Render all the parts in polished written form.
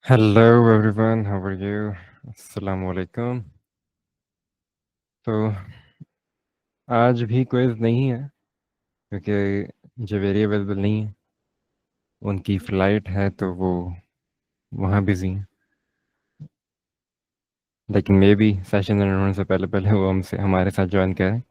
Hello everyone, how are you? अस्सलाम वालेकुम। तो आज भी क्विज नहीं है क्योंकि जो वेरिएबल नहीं है उनकी फ़्लाइट है, तो वो वहाँ बिजी हैं। लेकिन मे बी सेशन एंड होने से पहले पहले वो हमसे हमारे साथ ज्वाइन करें।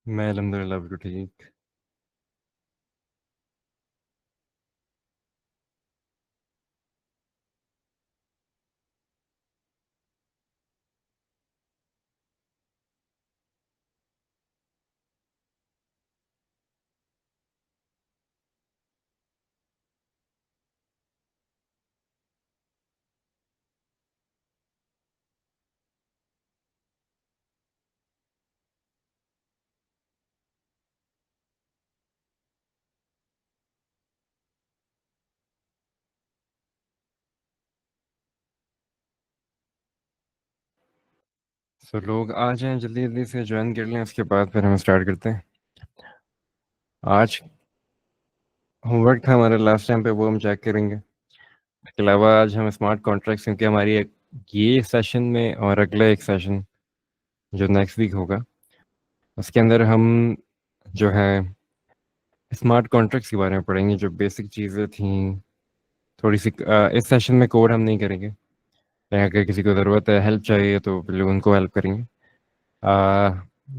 मैं अल्हम्दुलिल्लाह बिल्कुल ठीक। सो लोग आ जाएं, जल्दी जल्दी से ज्वाइन कर लें, उसके बाद फिर हम स्टार्ट करते हैं। आज होमवर्क था हमारा लास्ट टाइम पे, वो हम चेक करेंगे। इसके अलावा आज हम स्मार्ट कॉन्ट्रैक्ट्स, क्योंकि हमारी ये सेशन में और अगला एक सेशन जो नेक्स्ट वीक होगा उसके अंदर हम जो है स्मार्ट कॉन्ट्रैक्ट्स के बारे में पढ़ेंगे। जो बेसिक चीज़ें थी थोड़ी सी, इस सेशन में कोड हम नहीं करेंगे, लेकिन अगर किसी को ज़रूरत है, हेल्प चाहिए, तो बिल्कुल उनको हेल्प करेंगे।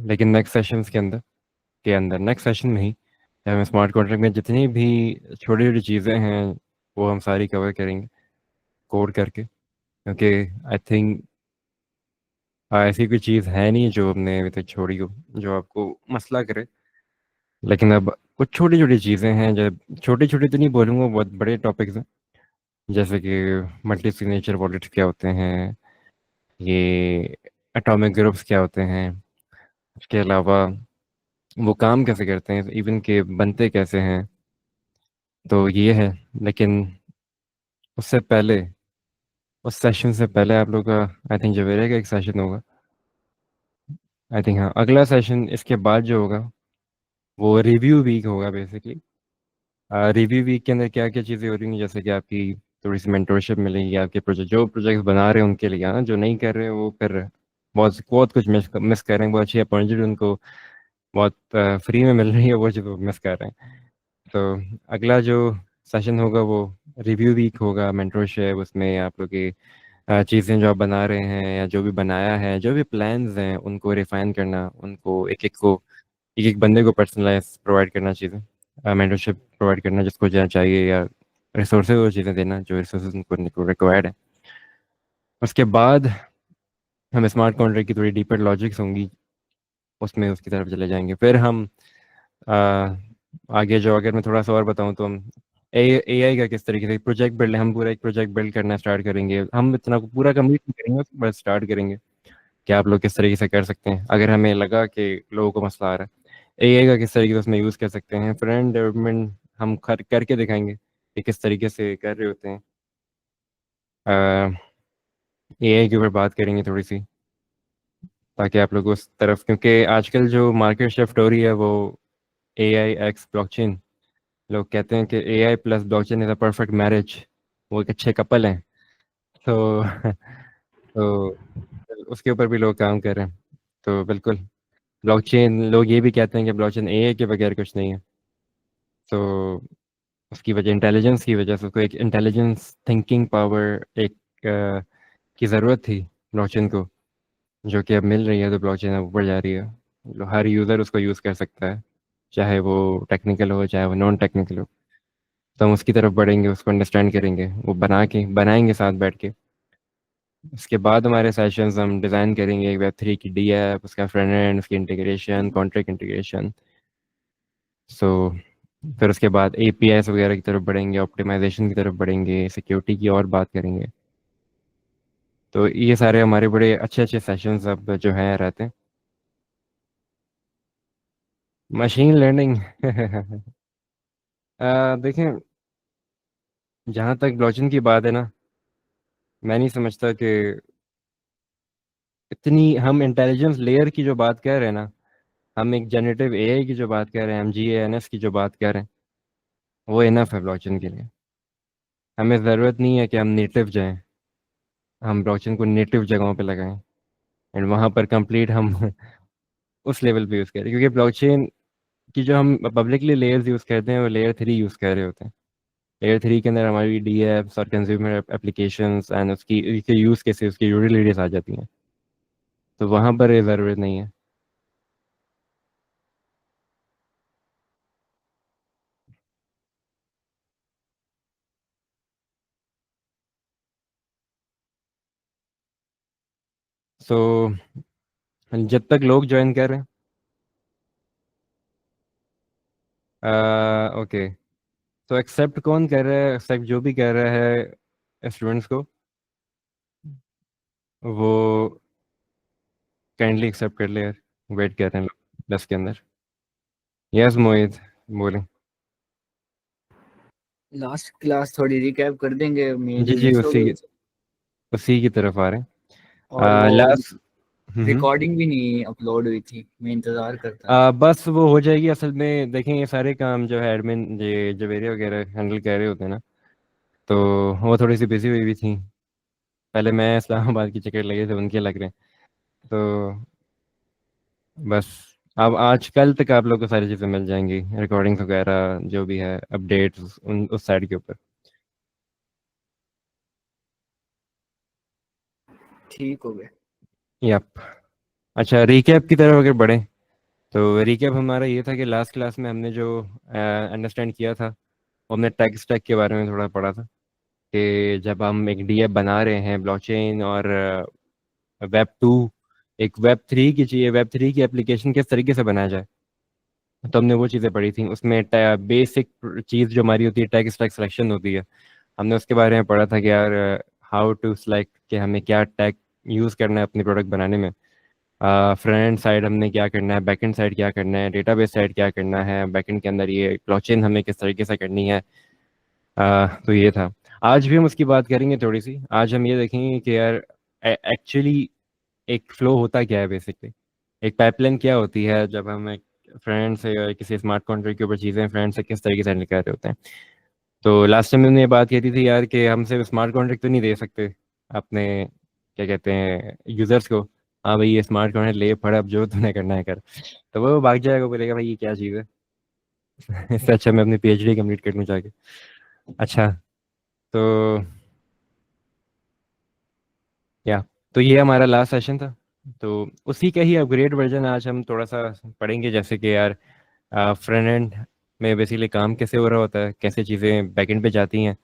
लेकिन नेक्स्ट सेशंस के अंदर नेक्स्ट सेशन में ही हम स्मार्ट कॉन्ट्रैक्ट में जितनी भी छोटी छोटी चीज़ें हैं वो हम सारी कवर करेंगे कोड करके, क्योंकि आई थिंक ऐसी कोई चीज़ है नहीं जो हमने अभी तक छोड़ी हो जो आपको मसला करे। लेकिन अब कुछ छोटी छोटी चीज़ें हैं, जो छोटी छोटी तो नहीं बोलूँगा, बहुत बड़े टॉपिक्स हैं। जैसे कि मल्टी सिग्नेचर वॉलेट्स क्या होते हैं, ये एटॉमिक ग्रुप्स क्या होते हैं, उसके अलावा वो काम कैसे करते हैं, इवन के बनते कैसे हैं, तो ये है। लेकिन उससे पहले, उस सेशन से पहले आप लोग का आई थिंक जवेरे का एक सेशन होगा। आई थिंक हाँ, अगला सेशन इसके बाद जो होगा वो रिव्यू वीक होगा बेसिकली। रिव्यू वीक के अंदर क्या क्या चीज़ें हो रही हैं, जैसे कि आपकी थोड़ी सी मेंटोरशिप मिलेगी, आपके प्रोजेक्ट जो प्रोजेक्ट्स बना रहे हैं उनके लिए, हाँ, जो नहीं कर रहे हैं वो कर रहे हैं, बहुत बहुत कुछ मिस मिस कर रहे हैं, बहुत अच्छी अपॉर्चुनिटी उनको बहुत फ्री में मिल रही है, वो जो मिस कर रहे हैं। तो अगला जो सेशन होगा वो रिव्यू वीक होगा, मेंटोरशिप, उसमें आप लोग की चीज़ें जो आप बना रहे हैं या जो भी बनाया है, जो भी प्लान्स हैं उनको रिफाइन करना, उनको एक एक बंदे को पर्सनलाइज प्रोवाइड करना, चीज़ें मेंटरशिप प्रोवाइड करना जिसको जहाँ चाहिए, या रिसोर्सेज वो चीज़ें देना जो रिसोर्सेज उनको रिक्वायर्ड है। उसके बाद हम स्मार्ट कॉन्ट्रैक्ट की थोड़ी डीपर लॉजिक्स होंगी, उसमें उसकी तरफ चले जाएंगे। फिर हम आ, आगे जो, अगर मैं थोड़ा सा और बताऊं तो हम एआई का किस तरीके से प्रोजेक्ट बिल्ड, हम पूरा एक प्रोजेक्ट बिल्ड करना स्टार्ट करेंगे। हम इतना पूरा कंप्लीट नहीं करेंगे, बस स्टार्ट करेंगे कि आप लोग किस तरीके से कर सकते हैं अगर हमें लगा कि लोगों को मसला आ रहा है। एआई का किस तरीके से उसमें यूज़ कर सकते हैं, फ्रंट डेवलपमेंट हम करके दिखाएंगे कि किस तरीके से कर रहे होते हैं। एआई के ऊपर बात करेंगे थोड़ी सी, ताकि आप लोग उस तरफ, क्योंकि आजकल जो मार्केट शिफ्ट हो रही है वो एआई एक्स ब्लॉकचेन। लोग कहते हैं कि AI plus blockchain is a perfect marriage, वो एक अच्छे कपल हैं। तो तो उसके ऊपर भी लोग काम कर रहे हैं। तो बिल्कुल, ब्लॉकचेन, लोग ये भी कहते हैं कि ब्लॉकचेन एआई के बगैर कुछ नहीं है। तो उसकी वजह, इंटेलिजेंस की वजह से, उसको एक इंटेलिजेंस थिंकिंग पावर एक की ज़रूरत थी ब्लॉकचेन को, जो कि अब मिल रही है। तो ब्लॉकचेन अब ऊपर जा रही है, हर यूज़र उसको यूज़ कर सकता है, चाहे वो टेक्निकल हो चाहे वो नॉन टेक्निकल हो। तो हम उसकी तरफ बढ़ेंगे, उसको अंडरस्टैंड करेंगे, वो बनाएंगे साथ बैठ के। उसके बाद हमारे सेशंस हम डिज़ाइन करेंगे वेब 3 की डी ऐप, उसका फ्रंट एंड, उसकी इंटीग्रेशन, कॉन्ट्रैक्ट इंटीग्रेशन। सो फिर उसके बाद एपीआईस वगैरह की तरफ बढ़ेंगे, ऑप्टिमाइजेशन की तरफ बढ़ेंगे, सिक्योरिटी की और बात करेंगे। तो ये सारे हमारे बड़े अच्छे अच्छे सेशंस अब जो हैं रहते हैं। मशीन लर्निंग देखें, जहाँ तक ब्लॉकचेन की बात है ना, मैं नहीं समझता कि इतनी हम इंटेलिजेंस लेयर की जो बात कर रहे हैं ना, हम एक जनरेटिव एआई की जो बात कर रहे हैं, हम जीएएनएस की जो बात कर रहे हैं, वो इनफ है ब्लॉकचेन के लिए। हमें ज़रूरत नहीं है कि हम नेटिव जाएं, हम ब्लॉकचेन को नेटिव जगहों पे लगाएं एंड वहाँ पर कंप्लीट हम उस लेवल पे यूज़ करें, क्योंकि ब्लॉकचेन की जो हम पब्लिकली लेयर्स यूज़ करते हैं वो लेयर 3 यूज़ कर रहे होते हैं। लेयर 3 के अंदर हमारी डी एप्स और कंज्यूमर एप्लीकेशंस एंड उसकी यूज़ केसेस, उसकी यूटिलिटीज आ जाती हैं। तो वहाँ पर ये ज़रूरत नहीं है। सो जब तक लोग ज्वाइन कर रहे हैं, ओके, तो एक्सेप्ट कौन कर रहा है? एक्सेप्ट जो भी कर रहा है स्टूडेंट्स को, वो काइंडली एक्सेप्ट कर ले यार। वेट कर रहे हैं लोग 10 के अंदर। यस मोहित, बोले। लास्ट क्लास थोड़ी रिकैप कर देंगे, जी मेनली जी, मिस हो उसी गई थी। उसी की तरफ आ रहे और वो हैं लास्ट। रिकॉर्डिंग भी नहीं अपलोड हुई थी, मैं इंतजार करता था। बस वो हो जाएगी। असल में देखें, ये सारे काम जो है एडमिन ये जवेरे वगैरह हैंडल कर रहे होते हैं ना, तो वो थोड़ी सी बिजी हुई हुई थी। पहले मैं इस्लामाबाद की चक्कर लगे थे, उनके लग रहे हैं। तो बस अब आज कल तक आप लोग को सारी चीज़ें मिल जाएंगी, रिकॉर्डिंग्स वगैरह जो भी है, अपडेट्स उस साइड के ऊपर। ठीक हो गया। यप। अच्छा, रिकैप की तरफ अगर बढ़ें, तो रिकैप हमारा ये था कि लास्ट क्लास में हमने जो अंडरस्टैंड किया था, वो हमने टैग स्टैक के बारे में थोड़ा पढ़ा था कि जब हम एक डीएप बना रहे हैं ब्लॉकचेन और वेब 2, एक वेब 3 की चाहिए, वेब 3 की एप्लीकेशन किस तरीके से बनाया जाए। तो हमने वो चीज़ें पढ़ी थी। उसमें बेसिक चीज़ जो हमारी होती है टैग स्टैक सिलेक्शन होती है। हमने उसके बारे में पढ़ा था कि यार हाउ टू सेलेक्ट, कि हमें क्या टैग यूज़ करना है अपनी प्रोडक्ट बनाने में। फ्रंट साइड हमने क्या करना है, बैकएंड साइड क्या करना है, डेटाबेस साइड क्या करना है, बैकएंड के अंदर ये ब्लॉकचेन हमें किस तरीके से करनी है। तो ये था। आज भी हम उसकी बात करेंगे थोड़ी सी। आज हम ये देखेंगे कि यार एक्चुअली एक फ्लो होता क्या है बेसिकली, एक पाइपलाइन क्या होती है जब हम एक फ्रेंड से या किसी स्मार्ट कॉन्ट्रैक्ट के ऊपर चीज़ें फ्रेंड से किस तरीके से हैंडल कर रहे होते हैं। तो लास्ट टाइम हमने ये बात कही थी यार कि हम सिर्फ स्मार्ट कॉन्ट्रैक्ट तो नहीं दे सकते अपने, क्या कहते हैं, यूज़र्स को। हाँ भाई, ये स्मार्ट कॉन्ट्रैक्ट ले पढ़, अब जो तूने करना है कर। तो वो भाग जाएगा, बोलेगा भाई ये क्या चीज़ है। इससे अच्छा मैं अपनी पीएचडी कंप्लीट कर लूँ जाके। अच्छा, तो या तो ये हमारा लास्ट सेशन था। तो उसी का ही अपग्रेड वर्जन आज हम थोड़ा सा पढ़ेंगे, जैसे कि यार फ्रंट एंड में बेसिकली काम कैसे हो रहा होता है, कैसे चीज़ें बैकएंड पे जाती हैं,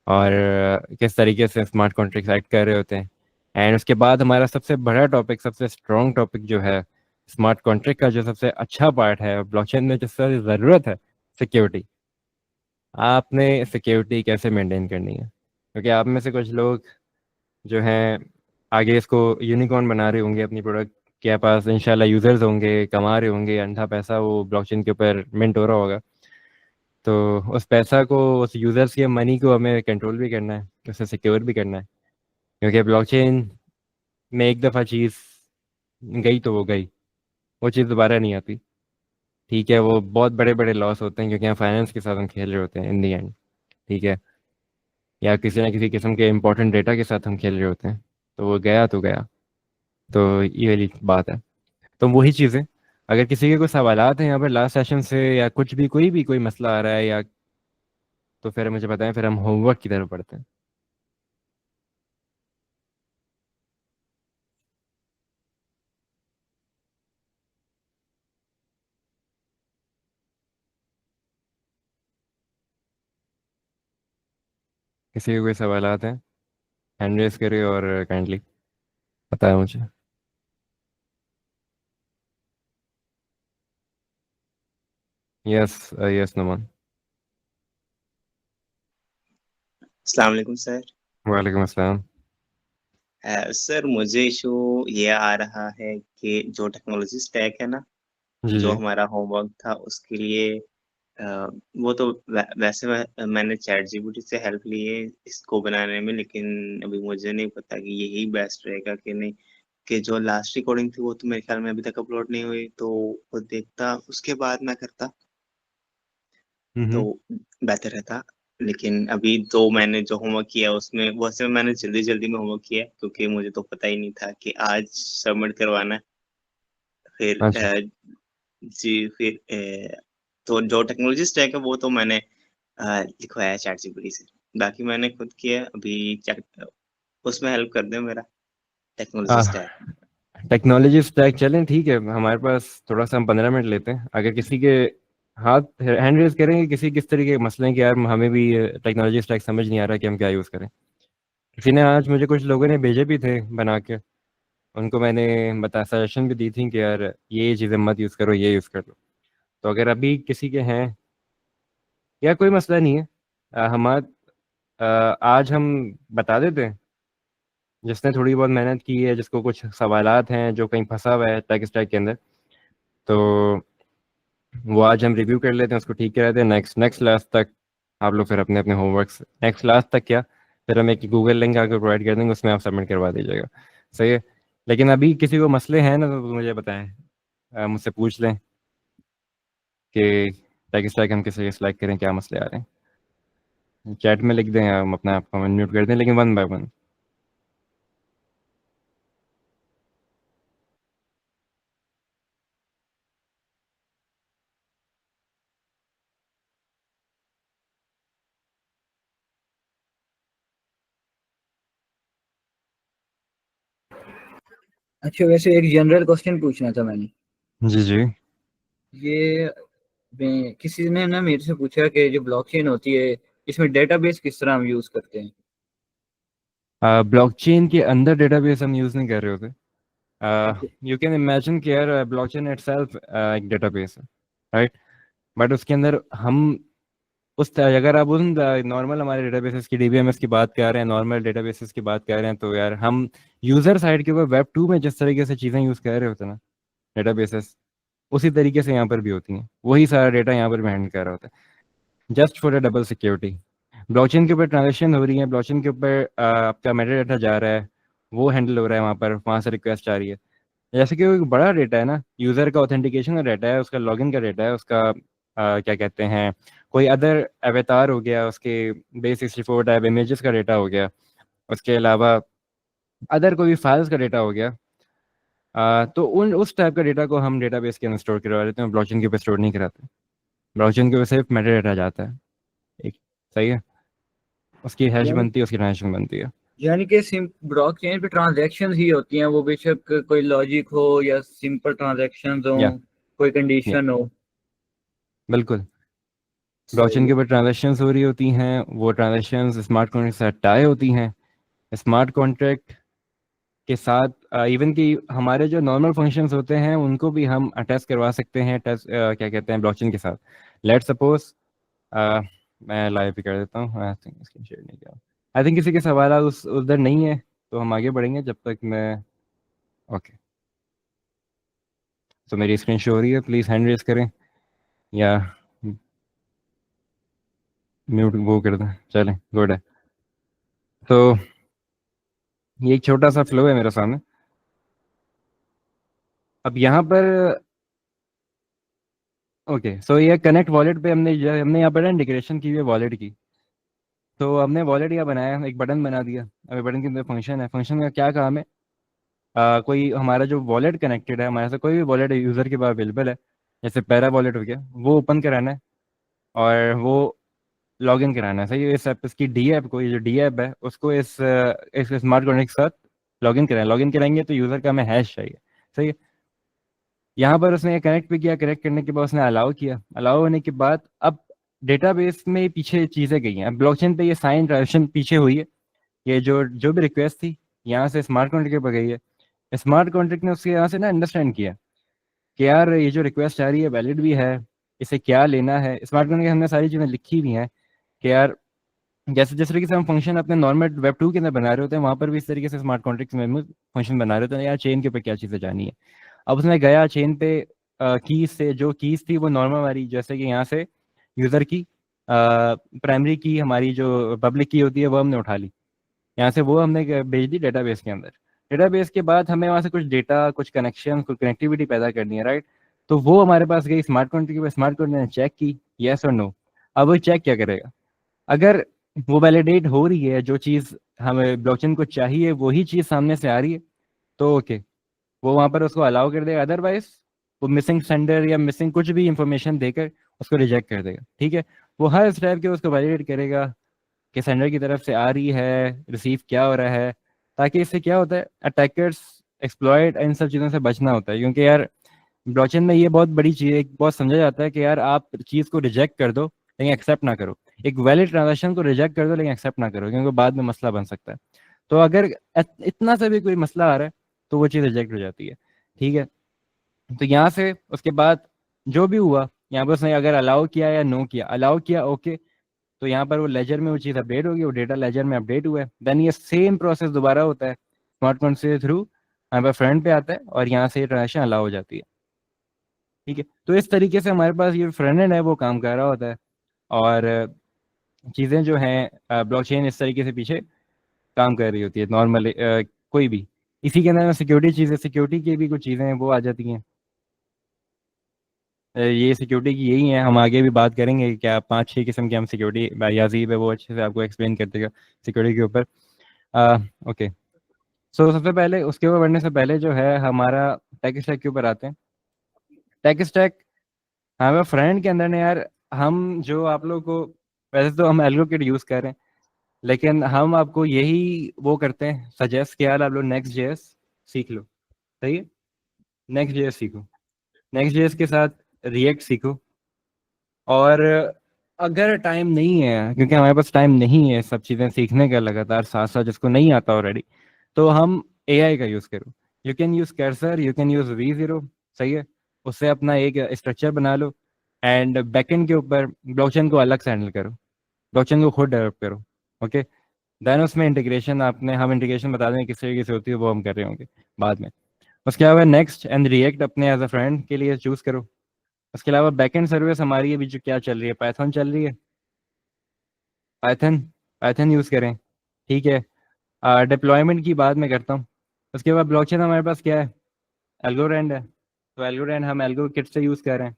और किस तरीके से स्मार्ट कॉन्ट्रैक्ट एक्ट कर रहे होते हैं। एंड उसके बाद हमारा सबसे बड़ा टॉपिक, सबसे स्ट्रॉन्ग टॉपिक जो है स्मार्ट कॉन्ट्रैक्ट का, जो सबसे अच्छा पार्ट है ब्लॉकचेन में, जिस सारी ज़रूरत है, सिक्योरिटी। आपने सिक्योरिटी कैसे मेंटेन करनी है, क्योंकि आप में से कुछ लोग जो हैं आगे इसको यूनिकॉर्न बना रहे होंगे अपनी प्रोडक्ट के पास, इंशाल्लाह यूजर्स होंगे, कमा रहे होंगे अंधा पैसा, वो ब्लॉकचेन के ऊपर मिंट हो रहा होगा। तो उस पैसा को, उस यूजर्स के मनी को हमें कंट्रोल भी करना है, उसे सिक्योर भी करना है। क्योंकि ब्लॉकचेन में एक दफ़ा चीज़ गई तो वो गई, वो चीज़ दोबारा नहीं आती। ठीक है, वो बहुत बड़े बड़े लॉस होते हैं क्योंकि यहाँ फाइनेंस के साथ हम खेल रहे होते हैं इन दी एंड। ठीक है, या किसी ना किसी किस्म के इंपॉर्टेंट डेटा के साथ हम खेल रहे होते हैं। तो वो गया तो गया। तो ये वाली बात है। तो वही चीज़ें, अगर किसी के कोई सवालात हैं यहाँ पर लास्ट सेशन से, या कुछ भी कोई भी कोई मसला आ रहा है, या तो फिर मुझे बताएं, फिर हम होमवर्क की तरफ बढ़ते हैं। किसी के कोई सवालात हैं, हैंड रेस करिए और काइंडली। पता है मुझे। यस, यस नमन। अस्सलाम वालेकुम सर। वालेकुम अस्सलाम। सर मुझे इशू ये आ रहा है कि जो टेक्नोलॉजी स्टैक है ना, जी जो जी। हमारा होमवर्क था उसके लिए अ, वो तो वैसे मैंने चैट जीपीटी से हेल्प ली है इसको बनाने में, लेकिन अभी मुझे नहीं पता कि यही बेस्ट रहेगा कि नहीं। कि जो लास्ट रिकॉर्डिंग थी वो तो मेरे ख्याल में अभी तक अपलोड नहीं हुई, तो वो देखता उसके बाद मैं करता तो हम्म। बेहतर रहता। लेकिन अभी तो मैंने जो होमवर्क किया उसमें वैसे मैंने जल्दी-जल्दी में होमवर्क किया क्योंकि मुझे तो पता ही नहीं था कि आज सबमिट करवाना है। फिर अच्छा। जी फिर तो जो टेक्नोलॉजी स्टैक है वो तो मैंने लिखवाया चैट जीपीटी से। बाकी मैंने खुद किया अभी चैट उसमें हेल्प कर दें मेरा टेक्नोलॉजी स्टैक। टेक्नोलॉजी स्टैक चलें, ठीक है, हमारे पास थोड़ा सा हम 15 मिनट लेते हैं। अगर किसी के हाथ हैंड रेज करेंगे, किसी किस तरीके के मसले हैं कि यार हमें भी टेक्नोलॉजी स्टैक समझ नहीं आ रहा कि हम क्या यूज़ करें। किसी ने आज मुझे कुछ लोगों ने भेजे भी थे बना के, उनको मैंने बता सजेशन भी दी थी कि यार ये चीज़ें मत यूज़ करो, ये यूज़ कर लो। तो अगर अभी किसी के हैं, या कोई मसला नहीं है, आज हम बता देते हैं। जिसने थोड़ी बहुत मेहनत की है, जिसको कुछ सवालात हैं, जो कहीं फंसा हुआ है टेक स्टैक के अंदर, तो वो आज हम रिव्यू कर लेते हैं, उसको ठीक कराते हैं। नेक्स्ट नेक्स्ट क्लास तक आप लोग फिर अपने अपने होमवर्क्स, नेक्स्ट क्लास तक क्या, फिर हम एक गूगल लिंक आकर प्रोवाइड कर देंगे, उसमें आप सबमिट करवा दीजिएगा। सही है। लेकिन अभी किसी को मसले हैं ना, तो मुझे बताएं, मुझसे पूछ लें कि टेक स्टैक हम किसे सिलेक्ट करें, क्या मसले आ रहे हैं। चैट में लिख दें, हम अपना आपको अनम्यूट कर दें, लेकिन वन बाय वन। अच्छा, वैसे एक जनरल क्वेश्चन पूछना था मैंने। जी जी। ये किसी ने ना मेरे से पूछा कि जो ब्लॉकचेन होती है इसमें डेटाबेस किस तरह हम यूज करते हैं। ब्लॉकचेन के अंदर डेटाबेस हम यूज़ नहीं कर रहे होते। अच्छा। यू कैन इमेजिन कि यार ब्लॉकचेन इटसेल्फ एक डेटाबेस है, राइट। बट उसके अंदर हम अगर आप उन नॉर्मल हमारे डेटाबेसेस की, डीबीएमएस की बात कर रहे हैं, नॉर्मल डेटाबेसेस की बात कर रहे हैं, तो यार हम यूज़र साइड के ऊपर वेब टू में जिस तरीके से चीज़ें यूज़ कर रहे होते हैं ना, डेटाबेसेस, उसी तरीके से यहाँ पर भी होती हैं। वही सारा डेटा यहाँ पर भी हैंडल कर रहा होता है, just for a double security. Blockchain के ऊपर ट्रांजेक्शन हो रही है, ब्लॉकचेन के ऊपर आपका मेटा डेटा जा रहा है, वो हैंडल हो रहा है वहाँ पर, वहाँ से रिक्वेस्ट आ रही है। जैसे कि वो एक बड़ा डेटा है ना, यूज़र का ऑथेंटिकेशन का डेटा है, उसका लॉगिन का डेटा है, उसका क्या कहते हैं, कोई अदर अवतार हो गया, उसके बेस 64 टाइप इमेजेस का डेटा हो गया, उसके अलावा अदर कोई भी फाइल्स का डेटा हो गया। तो उस टाइप का डेटा को हम डेटाबेस के अंदर स्टोर करवा लेते हैं, ब्लॉकचेन के ऊपर स्टोर नहीं कराते। ब्लॉकचेन के ऊपर सिर्फ मेटा डेटा जाता है एक। सही है। उसकी हैश यानी बनती है, उसकी ट्रांजेक्शन बनती है। यानी कि सिम ब्लॉकचेन पे ट्रांजैक्शन ही होती हैं, वो बेशक कोई लॉजिक हो या सिंपल ट्रांजैक्शंस हो, या कोई या कंडीशन हो। बिल्कुल। ब्लॉकचेन सही के है। ऊपर ट्रांजेक्शन्स हो रही होती हैं, वो ट्रांजेक्शन्स स्मार्ट कॉन्ट्रैक्ट से टाई होती हैं। स्मार्ट कॉन्ट्रैक्ट के साथ इवन कि हमारे जो नॉर्मल फंक्शंस होते हैं उनको भी हम अटैच करवा सकते हैं, क्या कहते हैं, ब्लॉकचेन के साथ। लेट सपोज, मैं लाइव भी कर देता हूँ, आई थिंक स्क्रीन शेयर नहीं किया। आई थिंक किसी के सवाल उस उधर नहीं है, तो हम आगे बढ़ेंगे जब तक मैं। ओके, तो मेरी स्क्रीन शो हो रही है, प्लीज़ हैंड रेस करें या म्यूट वो कर दें, चलें, गुड है। तो ये एक छोटा सा फ्लो है मेरे सामने। अब यहाँ पर ओके, सो ये कनेक्ट वॉलेट पे हमने यहाँ पर इंटीग्रेशन की हुई है वॉलेट की। तो हमने वॉलेट यहाँ बनाया, एक बटन बना दिया। अब बटन के अंदर फंक्शन है, फंक्शन का क्या काम है, कोई हमारा जो वॉलेट कनेक्टेड है, हमारे साथ कोई भी वॉलेट यूज़र के पास अवेलेबल है, जैसे पैरा वॉलेट हो गया, वो ओपन कराना है और वो लॉगिन कराना है। सही है। इस ऐप, इसकी डी ऐप को, ये जो डी ऐप है उसको इस स्मार्ट कॉन्ट्रैक्ट के साथ लॉगिन कराएं। लॉगिन कराएंगे तो यूज़र का हमें हैश चाहिए। सही है। यहाँ पर उसने कनेक्ट भी किया, कनेक्ट करने के बाद उसने अलाउ किया, अलाउ होने के बाद अब डेटाबेस में पीछे चीज़ें गई हैं। अब ब्लॉकचेन पे ये साइन ट्रांजेक्शन पीछे हुई है, ये जो जो भी रिक्वेस्ट थी यहाँ से स्मार्ट कॉन्ट्रैक्ट पर गई है, स्मार्ट कॉन्ट्रैक्ट ने उसके यहाँ से ना अंडरस्टैंड किया कि यार ये जो रिक्वेस्ट आ रही है वैलिड भी है, इसे क्या लेना है। स्मार्ट कॉन्ट्रैक्ट हमने सारी चीज़ें लिखी भी हैं कि यार जैसे जिस तरीके से हम फंक्शन अपने नॉर्मल वेब 2 के अंदर बना रहे होते हैं, वहाँ पर भी इस तरीके से स्मार्ट कॉन्ट्रैक्ट में फंक्शन बना रहे होते हैं। यार चेन के ऊपर क्या चीज़ें जानी है। अब उसने गया चेन पे कीज से, जो कीज थी वो नॉर्मल वाली, जैसे कि यहाँ से यूज़र की प्राइमरी की, हमारी जो पब्लिक की होती है वो हमने उठा ली यहाँ से, वो हमने भेज दी डेटाबेस के अंदर। डेटाबेस के बाद हमें वहाँ से कुछ डेटा, कुछ कनेक्शन, कुछ कनेक्टिविटी पैदा करनी है, राइट। तो वो हमारे पास गई स्मार्ट कॉन्ट्रैक्ट के पास, स्मार्ट कॉन्ट्रैक्ट ने चेक की येस और नो। अब वो चेक क्या करेगा, अगर वो वैलिडेट हो रही है, जो चीज़ हमें ब्लॉकचेन को चाहिए वही चीज़ सामने से आ रही है, तो ओके वो वहाँ पर उसको अलाउ कर देगा। अदरवाइज वो मिसिंग सेंडर या मिसिंग कुछ भी इंफॉर्मेशन देकर उसको रिजेक्ट कर देगा, ठीक है। वो हर स्टेप के उसको वैलिडेट करेगा कि सेंडर की तरफ से आ रही है, रिसीव क्या हो रहा है, ताकि इससे क्या होता है, अटैकर्स, एक्सप्लॉइट, इन सब चीज़ों से बचना होता है। क्योंकि यार ब्लॉकचेन में ये बहुत बड़ी चीज़ है, बहुत समझा जाता है कि यार आप चीज़ को रिजेक्ट कर दो लेकिन एक्सेप्ट ना करो। एक वैलिड ट्रांजेक्शन को रिजेक्ट कर दो लेकिन एक्सेप्ट ना करो, क्योंकि बाद में मसला बन सकता है। तो अगर इतना सा भी कोई मसला आ रहा है तो वो चीज़ रिजेक्ट हो जाती है, ठीक है। तो यहाँ से उसके बाद जो भी हुआ, यहाँ पर उसने अगर अलाउ किया या नो किया, अलाउ किया ओके, तो यहाँ पर वो लेजर में वो चीज़ अपडेट होगी, वो डेटा लेजर में अपडेट हुआ है। देन ये सेम प्रोसेस दोबारा होता है स्मार्ट कॉन्ट्रैक्ट के थ्रू, यहाँ पर फ्रंट पे आता है और यहाँ से ट्रांजेक्शन अलाउ हो जाती है, ठीक है। तो इस तरीके से हमारे पास ये फ्रंट एंड है वो काम कर रहा होता है। और चीज़ें जो हैं ब्लॉकचेन इस तरीके से पीछे काम कर रही होती है नॉर्मली। कोई भी इसी के अंदर में सिक्योरिटी चीज़ें, सिक्योरिटी की भी कुछ चीज़ें हैं वो आ जाती हैं। ये सिक्योरिटी की यही है, हम आगे भी बात करेंगे कि क्या 5-6 किस्म की हम सिक्योरिटी, याजीब है वो अच्छे से आपको एक्सप्लेन कर देगा सिक्योरिटी के ऊपर। ओके। सो सबसे पहले उसके ऊपर बढ़ने से पहले जो है हमारा टेक स्टैक के ऊपर आते हैं। टेक स्टैक हमारे फ्रंट के अंदर ने यार, हम जो आप लोग को, वैसे तो हम एल्गोकिट यूज़ कर रहे हैं, लेकिन हम आपको यही वो करते हैं सजेस्ट कि यार आप लोग नेक्स्ट जेएस सीख लो, सही है। नेक्स्ट जेएस सीखो, नेक्स्ट जेएस के साथ रिएक्ट सीखो। और अगर टाइम नहीं है, क्योंकि हमारे पास टाइम नहीं है सब चीज़ें सीखने का लगातार साथ साथ, जिसको नहीं आता ऑलरेडी, तो हम एआई का यूज़ करो। You can use cursor, you can use V0, सही है। उससे अपना एक स्ट्रक्चर बना लो एंड बैकएंड के ऊपर ब्लॉकचेन को अलग से हैंडल करो, ब्लॉकचेन को खुद डेवलप करो, ओके। देन उसमें इंटीग्रेशन, आपने हम इंटीग्रेशन बता दें किस तरीके से होती है वो हम कर रहे होंगे बाद में। उसके अलावा नेक्स्ट एंड रिएक्ट अपने एज अ फ्रेंड के लिए चूज़ करो। उसके अलावा बैकएंड सर्विस हमारी अभी जो क्या चल रही है, पाइथन चल रही है, पाइथन, पाइथन यूज़ करें, ठीक है। डिप्लॉयमेंट की बात मैं करता हूँ। उसके बाद ब्लॉकचेन हमारे पास क्या है, एल्गोरैंड है, तो एल्गोरैंड हम एल्गो किट से यूज़ कर रहे हैं,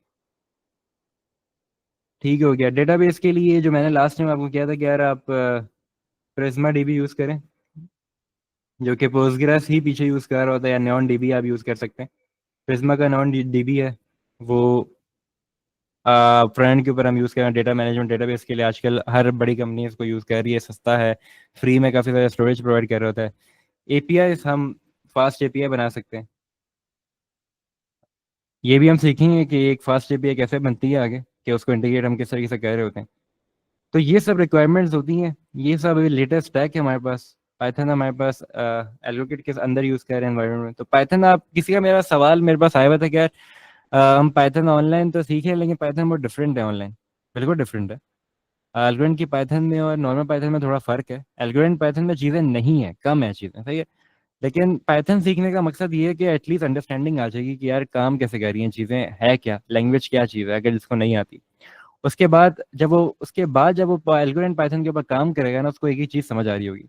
ठीक हो गया। डेटाबेस के लिए जो मैंने लास्ट टाइम आपको किया था कि यार आप प्रिज्मा डीबी यूज़ करें, जो कि पोस्टग्रेस ही पीछे यूज़ कर रहा होता है, या नॉन डीबी आप यूज़ कर सकते हैं। प्रिज्मा का नॉन डीबी है वो, फ्रंट के ऊपर हम यूज़ कर रहे हैं डेटा मैनेजमेंट डेटाबेस के लिए। आजकल हर बड़ी कंपनी इसको यूज़ कर रही है, सस्ता है, फ्री में काफ़ी सारा स्टोरेज प्रोवाइड कर रहा होता है। एपीआई हम फास्ट एपीआई बना सकते हैं, ये भी हम सीखेंगे कि एक फास्ट एपीआई कैसे बनती है आगे, कि उसको इंटीग्रेट हम किस तरीके से कर रहे होते हैं। तो ये सब रिक्वायरमेंट्स होती हैं, ये सब लेटेस्ट टैक है हमारे पास। पाइथन हमारे पास एलोकेट के अंदर यूज़ कर रहे हैं एनवायरमेंट में। तो पाइथन, आप किसी का मेरा सवाल मेरे पास आया हुआ था कि यार हम पाइथन ऑनलाइन तो सीखे लेकिन पाइथन बहुत डिफरेंट है ऑनलाइन। बिल्कुल डिफरेंट है। एल्गोरेंट की पाइथन में और नॉर्मल पाइथन में थोड़ा फर्क है। एल्गोरेंट पाइथन में चीज़ें नहीं है, कम है चीज़ें, सही है। लेकिन पाइथन सीखने का मकसद ये है कि एटलीस्ट अंडरस्टैंडिंग आ जाएगी कि यार काम कैसे कर रही हैं चीज़ें, है क्या लैंग्वेज, क्या चीज़ है, अगर जिसको नहीं आती। उसके बाद जब वो एल्गोरेंट पाइथन के ऊपर काम करेगा ना, उसको एक ही चीज़ समझ आ रही होगी।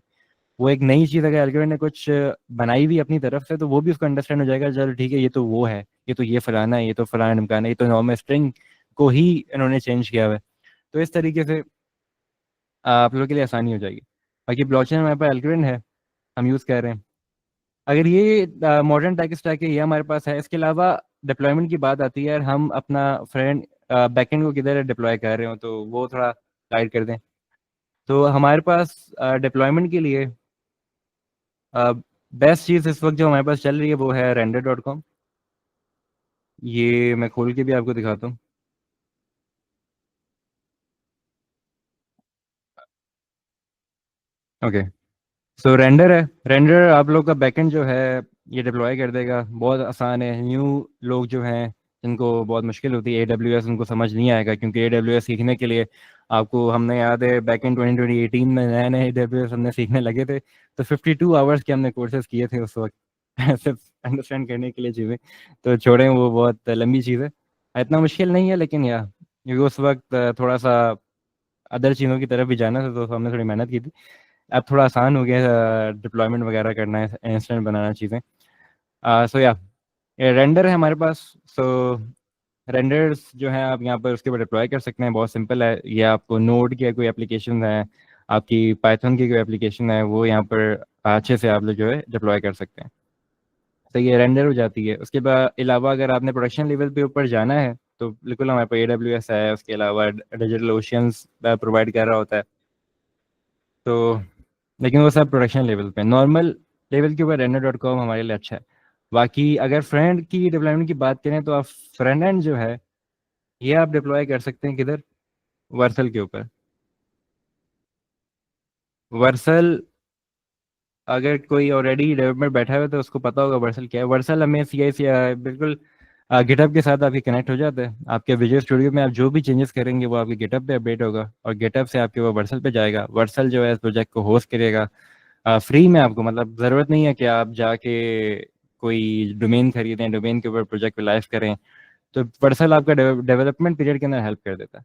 वो एक नई चीज़ अगर एल्गोरेंट ने कुछ बनाई हुई अपनी तरफ से, तो वो भी उसको अंडरस्टैंड हो जाएगा, चलो ठीक है ये तो वो है, ये तो ये फलाना है, ये तो फलाना ढमकाना है, ये तो नॉर्मल स्ट्रिंग को ही इन्होंने चेंज किया हुआ है। तो इस तरीके से आप लोगों के लिए आसानी हो जाएगी। बाकी ब्लॉकचेन हमारे पास एल्गोरिथम है, हम यूज़ कर रहे हैं। अगर ये मॉडर्न टेक स्टैक है, ये हमारे पास है। इसके अलावा डिप्लॉयमेंट की बात आती है, यार हम अपना फ्रंट बैकएंड को किधर डिप्लॉय कर रहे हो, तो वो थोड़ा गाइड कर दें। तो हमारे पास डिप्लॉयमेंट के लिए बेस्ट चीज़ इस वक्त जो हमारे पास चल रही है वो है render.com। ये मैं खोल के भी आपको दिखाता हूँ। ओके, सो रेंडर है। रेंडर आप लोग का बैकएंड जो है ये डिप्लॉय कर देगा, बहुत आसान है। न्यू लोग जो हैं जिनको बहुत मुश्किल होती है AWS, उनको समझ नहीं आएगा, क्योंकि AWS सीखने के लिए आपको, हमने याद है बैक इन 2018 में नया नया AWS हमने सीखने लगे थे, तो 52 आवर्स के हमने कोर्सेज किए थे उस वक्त सिर्फ अंडरस्टैंड करने के लिए चीज़ें। तो छोड़ें, वो बहुत लंबी चीज़ है, इतना मुश्किल नहीं है, लेकिन यार क्योंकि उस वक्त थोड़ा सा अदर चीज़ों की तरफ भी जाना था, तो हमने थोड़ी मेहनत की थी। अब थोड़ा आसान हो गया डिप्लॉयमेंट वगैरह करना है, इंस्टेंट बनाना चीज़ें। सो या ये रेंडर है हमारे पास। सो रेंडर्स जो है आप यहाँ पर उसके ऊपर डिप्लॉय कर सकते हैं, बहुत सिंपल है। ये आपको नोड की कोई एप्लीकेशन है, आपकी पाइथन की कोई एप्लीकेशन है, वो यहाँ पर अच्छे से आप लोग जो है डिप्लॉय कर सकते हैं। तो ये रेंडर हो जाती है। उसके बाद अलावा अगर आपने प्रोडक्शन लेवल पे ऊपर जाना है तो बिल्कुल हमारे पास AWS है, उसके अलावा डिजिटल ओशियंस प्रोवाइड कर रहा होता है। तो लेकिन वो सब प्रोडक्शन लेवल पे, नॉर्मल लेवल के ऊपर render.com हमारे लिए अच्छा है। बाकी अगर फ्रंट की डिप्लॉयमेंट की बात करें तो आप फ्रंट एंड जो है ये आप डिप्लॉय कर सकते हैं किधर, वर्सल के ऊपर। वर्सल, अगर कोई ऑलरेडी डेवलपमेंट बैठा हुआ है तो उसको पता होगा वर्सल क्या है। वर्सल हमें CI बिल्कुल गिटहब के साथ आपके कनेक्ट हो जाता है। आपके विजुअल स्टूडियो में आप जो भी चेंजेस करेंगे वो आपके गिटहब पे अपडेट होगा, और गिटहब से आपके वो वर्सल पे जाएगा। वर्सल जो है इस प्रोजेक्ट को होस्ट करेगा फ्री में। आपको मतलब ज़रूरत नहीं है कि आप जाके कोई डोमेन खरीदें, डोमेन के ऊपर प्रोजेक्ट को लाइव करें। तो वर्सल आपका डेवलपमेंट पीरियड के अंदर हेल्प कर देता है।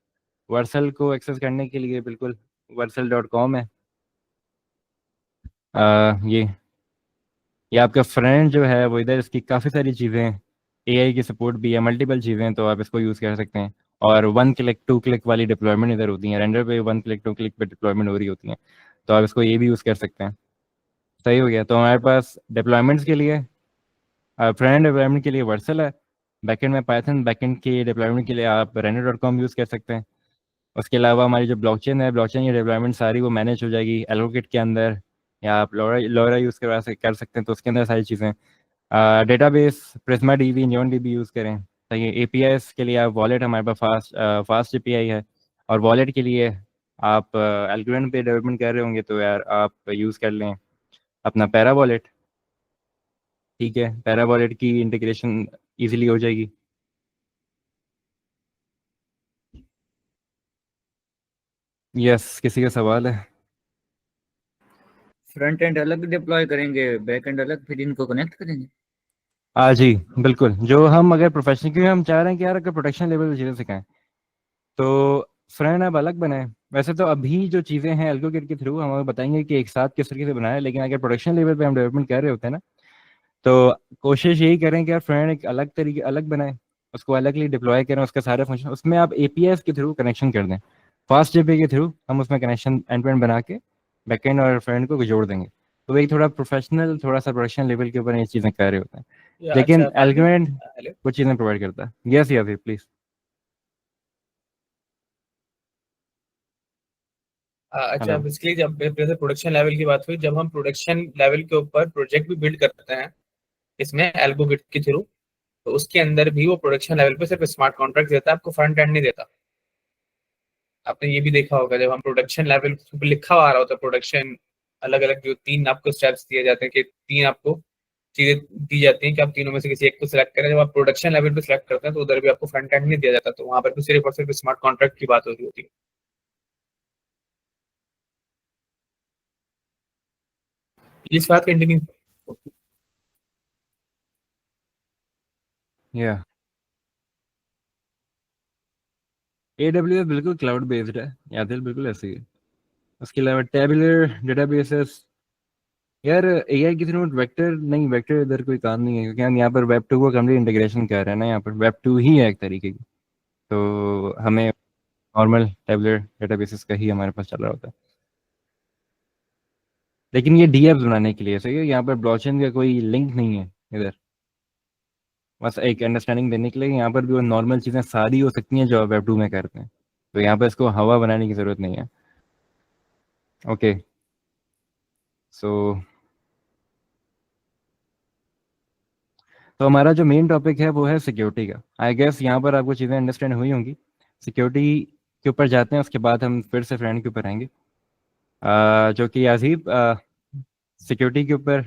वर्सल को एक्सेस करने के लिए बिल्कुल वर्सल.com है। ये आपका फ्रेंड जो है वो इधर, इसकी काफ़ी सारी चीज़ें हैं, AI की सपोर्ट भी है, मल्टीपल चीज़ें हैं, तो आप इसको यूज़ कर सकते हैं। और 1 क्लिक 2 क्लिक वाली डिप्लॉयमेंट इधर होती है, रेंडर पे 1 क्लिक 2 क्लिक पे डिप्लॉयमेंट हो रही होती है, तो आप इसको ये भी यूज़ कर सकते हैं। सही हो गया। तो हमारे पास डिप्लॉयमेंट्स के लिए, फ्रंट डिप्लॉयमेंट के लिए वर्सल है, बैकएंड में पाइथन, बैकएंड के डिप्लॉयमेंट के लिए आप render.com यूज़ कर सकते हैं। उसके अलावा हमारी जो ब्लॉकचेन है, ब्लॉकचेन की डेवलपमेंट सारी वो मैनेज हो जाएगी एलोकेट के अंदर, या आप लोरा लोरा यूज़ कर सकते हैं, तो उसके अंदर सारी चीज़ें। Database Prisma DB, neon DB use करें। तो ये APIs के लिए आप वॉलेट, हमारे पास फास्ट API है। और वॉलेट के लिए आप एल्गोरिथम पे डेवलपमेंट कर रहे होंगे तो यार आप यूज़ कर लें अपना पैरा वॉलेट। ठीक है, पैरा वॉलेट की इंटीग्रेशन इजीली हो जाएगी। यस, किसी का सवाल है? फ्रंट एंड अलग डिप्लॉय करेंगे, बैक एंड अलग, फिर इनको कनेक्ट करेंगे। हाँ जी, बिल्कुल। जो हम अगर प्रोफेशनल, क्योंकि हम चाह रहे हैं कि यार अगर प्रोटेक्शन लेवल पे चीज़ें सिखाएं तो फ्रेंड अब अलग बनाए। वैसे तो अभी जो चीज़ें हैं एल्गो किट के थ्रू हम बताएंगे कि एक साथ किस तरीके से बनाए, लेकिन अगर प्रोडक्शन लेवल पे हम डेवलपमेंट कर रहे होते हैं ना, तो कोशिश यही करें कि यार फ्रेंड एक अलग तरीके अलग बनाए, उसको अलगली डिप्लॉय करें, उसके सारे फंक्शन उसमें आप APIs के थ्रू कनेक्शन कर दें। फास्ट API के थ्रू हम उसमें कनेक्शन एंड टू एंड बना के बैकएंड और फ्रेंड को जोड़ देंगे। तो एक थोड़ा प्रोफेशनल, थोड़ा सा प्रोडक्शन लेवल के ऊपर ये चीज़ें कर रहे होते हैं, लेकिन अच्छा फाइनली। Algorithm hello. कुछ चीज़ें प्रोवाइड करता है। यस या फिर प्लीज। अच्छा, हेलो। बेसिकली जब जैसे प्रोडक्शन लेवल की बात हुई, जब हम प्रोडक्शन लेवल के ऊपर प्रोजेक्ट भी बिल्ड करते हैं इसमें एल्गो गिट के थ्रू, तो उसके अंदर भी वो प्रोडक्शन लेवल पे सिर्फ स्मार्ट कॉन्ट्रैक्ट देता है, आपको फ्रंट एंड नहीं देता। आपने ये भी देखा होगा, जब हम प्रोडक्शन लेवल पे लिखा हुआ आ रहा होता है प्रोडक्शन, अलग अलग जो 3 आपको स्टेप्स दिए जाते हैं कि 3 आपको चीजें दी जाती हैं कि आप तीनों में से किसी एक को सिलेक्ट करें। जब आप प्रोडक्शन लेवल पे सिलेक्ट करते हैं तो उधर भी आपको फ्रंट एंड नहीं दिया जाता, तो वहां पर भी सिर्फ और सिर्फ स्मार्ट कॉन्ट्रैक्ट की बात हो रही होती है। इस बात कंटिन्यू। या AWS बिल्कुल क्लाउड बेस्ड है, या दिल बिल्कुल ऐसे ही है। उसके अलावा टेबुलर डेटाबेसेस, यार AI की थ्रू वेक्टर नहीं, वेक्टर इधर कोई काम नहीं है, क्योंकि हम यहाँ पर वेब 2 को कंप्लीट इंटीग्रेशन कर रहे हैं ना, यहाँ पर वेब 2 ही है एक तरीके की। तो हमें नॉर्मल टेबुलर डेटाबेसेस का ही हमारे पास चल रहा होता है, लेकिन ये DApps बनाने के लिए सही है। यहाँ पर ब्लॉकचेन का कोई लिंक नहीं है इधर, बस एक अंडरस्टैंडिंग देने के लिए। यहाँ पर भी वो नॉर्मल चीज़ें सारी हो सकती हैं जो आप वेब 2 में करते हैं, तो यहाँ पर इसको हवा बनाने की ज़रूरत नहीं है। ओके, सो तो हमारा जो मेन टॉपिक है वो है सिक्योरिटी का। आई गेस यहाँ पर आपको चीज़ें अंडरस्टैंड हुई होंगी। सिक्योरिटी के ऊपर जाते हैं, उसके बाद हम फिर से फ्रेंड के ऊपर आएंगे। जो कि अजीब सिक्योरिटी के ऊपर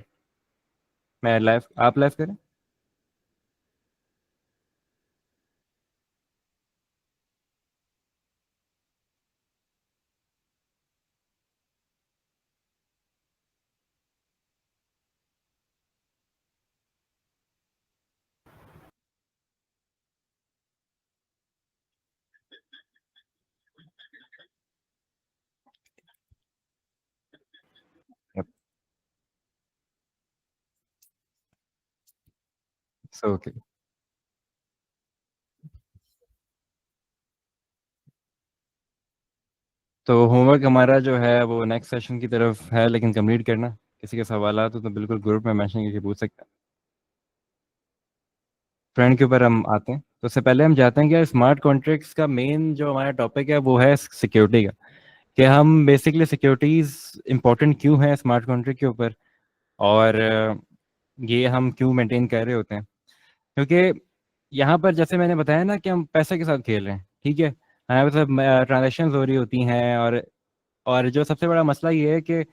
मैं लाइव, आप लाइव करें। सो ओके, तो होमवर्क हमारा जो है वो नेक्स्ट सेशन की तरफ है, लेकिन कंप्लीट करना। किसी के सवाल तो बिल्कुल ग्रुप में मेंशन करके पूछ सकते हैं। फ्रेंड के ऊपर हम आते हैं, तो उससे पहले हम जाते हैं कि स्मार्ट कॉन्ट्रैक्ट्स का मेन जो हमारा टॉपिक है वो है सिक्योरिटी का, कि हम बेसिकली सिक्योरिटीज इंपॉर्टेंट क्यों है स्मार्ट कॉन्ट्रैक्ट के ऊपर, और ये हम क्यों मेंटेन कर रहे होते हैं। क्योंकि यहाँ पर जैसे मैंने बताया ना कि हम पैसे के साथ खेल रहे हैं, ठीक है, हमारे पास ट्रांजेक्शन हो रही होती हैं, और जो सबसे बड़ा मसला ये है कि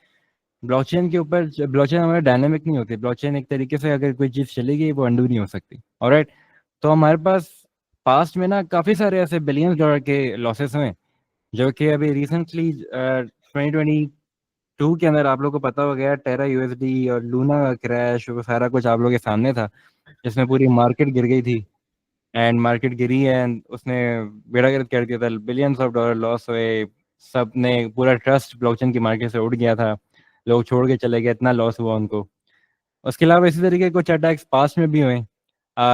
ब्लॉकचेन के ऊपर, ब्लॉकचेन हमारा डायनेमिक नहीं होती। ब्लॉकचेन एक तरीके से अगर कोई चीज़ चली गई वो अंडू नहीं हो सकती। ऑलराइट, तो हमारे पास पास्ट में ना काफ़ी सारे ऐसे $बिलियंस के लॉसेस हुए, जो कि अभी रिसेंटली 2022 के अंदर आप लोग को पता हो गया, टेरा यूएसडी और लूना का क्रैश, वो सारा कुछ आप लोगों के सामने था, जिसमें पूरी मार्केट गिर गई थी। एंड मार्केट गिरी एंड उसने बेड़ा गर्क कर दिया था, $बिलियंस लॉस हुए, सब ने पूरा ट्रस्ट ब्लॉकचेन की मार्केट से उड़ गया था, लोग छोड़ के चले गए, इतना लॉस हुआ उनको। उसके अलावा इसी तरीके के कुछ अटैक्स पास्ट में भी हुए।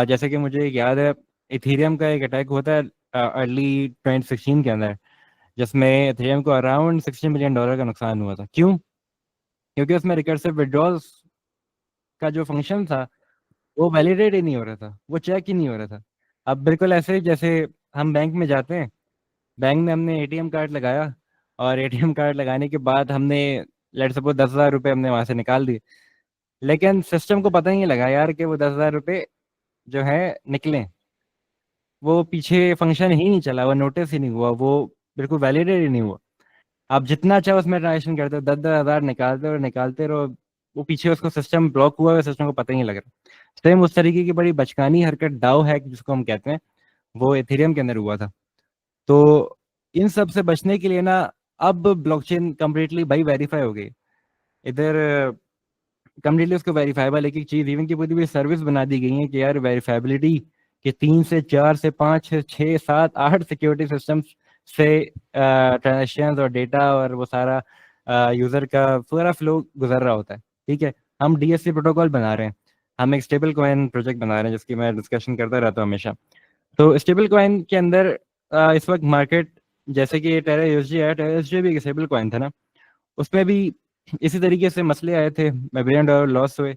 जैसे कि मुझे एक याद है, इथीरियम का एक अटैक होता है अर्ली 2016 के अंदर, जिसमें इथेरियम को अराउंड $60 मिलियन का नुकसान हुआ था। क्यों? क्योंकि उसमें रिकर्सिव विड्रॉल्स का जो फंक्शन था वो वैलिडेट ही नहीं हो रहा था, वो चेक ही नहीं हो रहा था। अब बिल्कुल ऐसे ही जैसे हम बैंक में जाते हैं, बैंक में हमने एटीएम कार्ड लगाया, और एटीएम कार्ड लगाने के बाद हमने लेट सपोज $10,000 हमने वहां से निकाल दिए, लेकिन सिस्टम को पता ही नहीं लगा यार कि वो $10,000 जो है निकले। वो पीछे फंक्शन ही नहीं चला, वो नोटिस ही नहीं हुआ, वो बिल्कुल वैलिडेट ही नहीं हुआ। आप जितना चाहे उसमें ट्रांजेक्शन करते हो, 10-10 हज़ार निकालते रहो निकालते रहो, वो पीछे उसको सिस्टम ब्लॉक हुआ है, सिस्टम को पता ही नहीं लग रहा। सेम उस तरीके की बड़ी बचकानी हरकत डाउ हैक जिसको हम कहते हैं, वो एथेरियम के अंदर हुआ था। तो इन सब से बचने के लिए ना, अब ब्लॉकचेन कम्प्लीटली भाई वेरीफाई हो गई इधर, कम्प्लीटली उसको वेरीफाइबल एक एक चीज, इवन की पूरी पूरी सर्विस बना दी गई है कि यार वेरीफाइबिलिटी के 3 से 4 से 5 6 7 8 सिक्योरिटी सिस्टम्स से ट्रांजेक्शन और डेटा और वो सारा यूजर का पूरा फ्लो गुजर रहा होता है। ठीक है, हम डीएससी प्रोटोकॉल बना रहे हैं, हम एक स्टेबल कॉइन प्रोजेक्ट बना रहे हैं जिसकी मैं डिस्कशन करता रहता हूँ हमेशा। तो स्टेबल कॉइन के अंदर इस वक्त मार्केट, जैसे कि टेरा यूएसडी है, टेरा यूएसडी भी एक स्टेबल कॉइन था ना, उसमें भी इसी तरीके से मसले आए थे, $1 बिलियन लॉस हुए।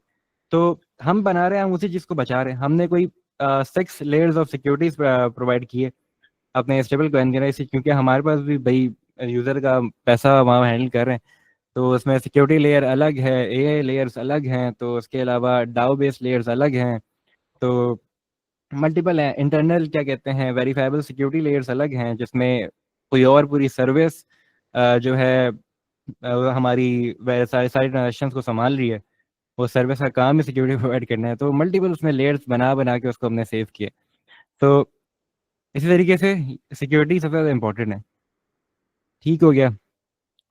तो हम बना रहे हैं, हम उसी चीज़ को बचा रहे हैं। हमने कोई 6 लेयर्स ऑफ सिक्योरिटीज प्रोवाइड किए अपने स्टेबल कॉइन के अंदर, इसी क्योंकि हमारे पास भी भाई यूज़र का पैसा वहाँ हैंडल कर रहे हैं, तो उसमें सिक्योरिटी लेयर अलग है, एआई लेयर्स अलग हैं, तो उसके अलावा डाउ बेस्ड लेयर्स अलग हैं, तो मल्टीपल हैं। इंटरनल क्या कहते हैं, वेरीफाइबल सिक्योरिटी लेयर्स अलग हैं, जिसमें कोई और पूरी सर्विस जो है हमारी सारी सारी ट्रांजेक्शन को संभाल रही है, वो सर्विस का काम ही सिक्योरिटी प्रोवाइड करना है। तो मल्टीपल उसमें लेयर्स बना बना के उसको हमने सेव किए। तो इसी तरीके से सिक्योरिटी सबसे ज़्यादा इम्पोर्टेंट है। ठीक हो गया।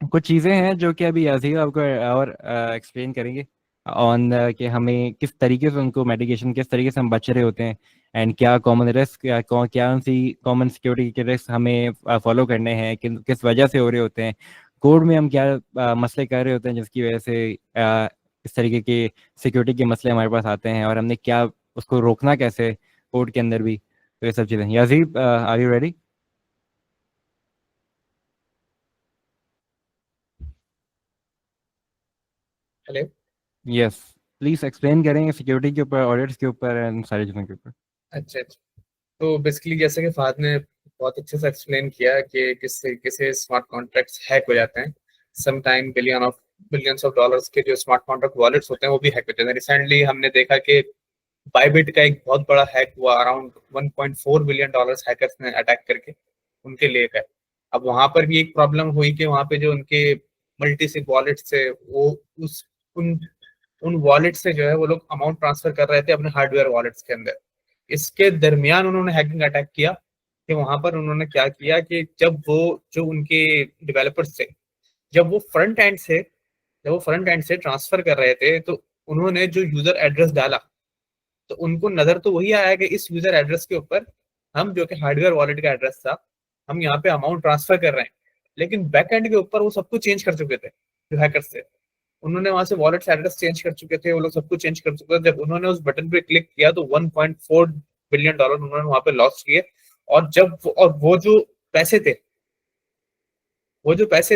कुछ चीज़ें हैं जो कि अभी यासीर आपको और एक्सप्लेन करेंगे ऑन कि हमें किस तरीके से उनको मेडिकेशन, किस तरीके से हम बच रहे होते हैं, एंड क्या कॉमन रिस्क, क्या सी कॉमन सिक्योरिटी के रिस्क हमें फॉलो करने हैं, किस वजह से हो रहे होते हैं, कोड में हम क्या मसले कर रहे होते हैं जिसकी वजह से इस तरीके के सिक्योरिटी के मसले हमारे पास आते हैं, और हमने क्या उसको रोकना कैसे कोड के अंदर भी। तो ये सब चीज़ें। Yasir, are you ready? Hello. Yes, please explain करेंगे सिक्योरिटी के ऊपर, ऑडिट्स के ऊपर एंड सारी चीज़ों के ऊपर। अच्छा अच्छा। तो बेसिकली जैसे कि फाद ने बहुत अच्छे से एक्सप्लेन किया कि किस तरीके से स्मार्ट कॉन्ट्रैक्ट्स हैक हो जाते हैं। Some time billions of dollars के जो स्मार्ट कॉन्ट्रैक्ट वॉलेट्स होते हैं वो भी हैक हो जाते हैं। रिसेंटली हमने देखा कि बाइबिट का एक बहुत बड़ा हैक हुआ, अराउंड $1.4 बिलियन हैकर्स ने अटैक करके उनके लिए गए। अब वहां पर भी एक प्रॉब्लम हुई कि वहां पे जो उनके मल्टी सिप वॉलेट्स थे वो उस उन उन वॉलेट से जो है वो लोग अमाउंट ट्रांसफर कर रहे थे अपने हार्डवेयर वॉलेट्स के अंदर। इसके दरमियान उन्होंने हैकिंग अटैक किया कि वहां पर उन्होंने क्या किया कि जब वो जो उनके डेवलपर्स थे, जब वो फ्रंट एंड से ट्रांसफर कर रहे थे, तो उन्होंने जो यूजर एड्रेस डाला, तो उनको नजर तो वही आया कि इस यूजर एड्रेस के ऊपर हम, जो कि हार्डवेयर वॉलेट का एड्रेस था, हम यहाँ पे अमाउंट ट्रांसफर कर रहे हैं। लेकिन बैक एंड के ऊपर वो सब कुछ चेंज कर चुके थे जो हैकर्स थे। उन्होंने वहां से वॉलेट एड्रेस चेंज कर चुके थे, वो लोग सब कुछ चेंज कर चुके थे। जब उन्होंने उस बटन पे क्लिक किया तो 1.4 बिलियन डॉलर उन्होंने वहां पे लॉस किए। और वो जो पैसे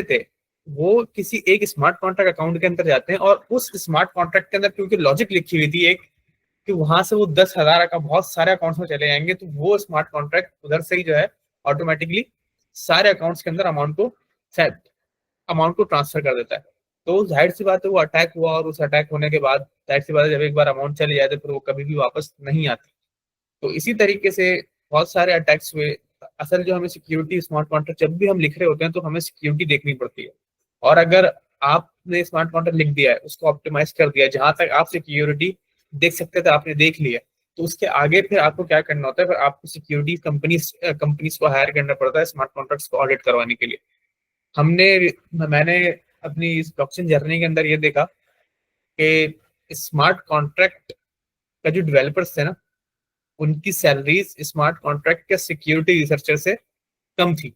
थे, वो किसी एक स्मार्ट कॉन्ट्रैक्ट अकाउंट के अंदर जाते हैं, और उस स्मार्ट कॉन्ट्रैक्ट के अंदर क्योंकि लॉजिक लिखी हुई थी एक, कि वहां से वो 10,000 का बहुत सारे अकाउंट्स में चले जाएंगे, तो वो स्मार्ट कॉन्ट्रैक्ट उधर से ही जो है ऑटोमेटिकली सारे अकाउंट्स के अंदर अमाउंट को ट्रांसफर कर देता है। तो जाहिर सी बात है वो अटैक हुआ, और उस अटैक होने के बाद जाहिर सी बात है जब एक बार अमाउंट चली जाए तो फिर वो कभी भी वापस नहीं आती। तो इसी तरीके से बहुत सारे अटैक्स हुए। असल जो हमें सिक्योरिटी, स्मार्ट कॉन्ट्रैक्ट जब भी हम लिख रहे होते हैं तो हमें सिक्योरिटी देखनी पड़ती है। और अगर आपने स्मार्ट कॉन्ट्रैक्ट लिख दिया है, उसको ऑप्टिमाइज कर दिया है, जहां तक आप सिक्योरिटी देख सकते थे आपने देख लिया, तो उसके आगे फिर आपको क्या करना होता है, फिर आपको सिक्योरिटी कंपनीज को हायर करना पड़ता है स्मार्ट कॉन्ट्रैक्ट्स को ऑडिट करवाने के लिए। मैंने अपनी इस ब्लॉकचेन जर्नी के अंदर ये देखा कि स्मार्ट कॉन्ट्रैक्ट का जो डेवलपर्स थे ना, उनकी सैलरीज स्मार्ट कॉन्ट्रैक्ट के सिक्योरिटी रिसर्चर से कम थी।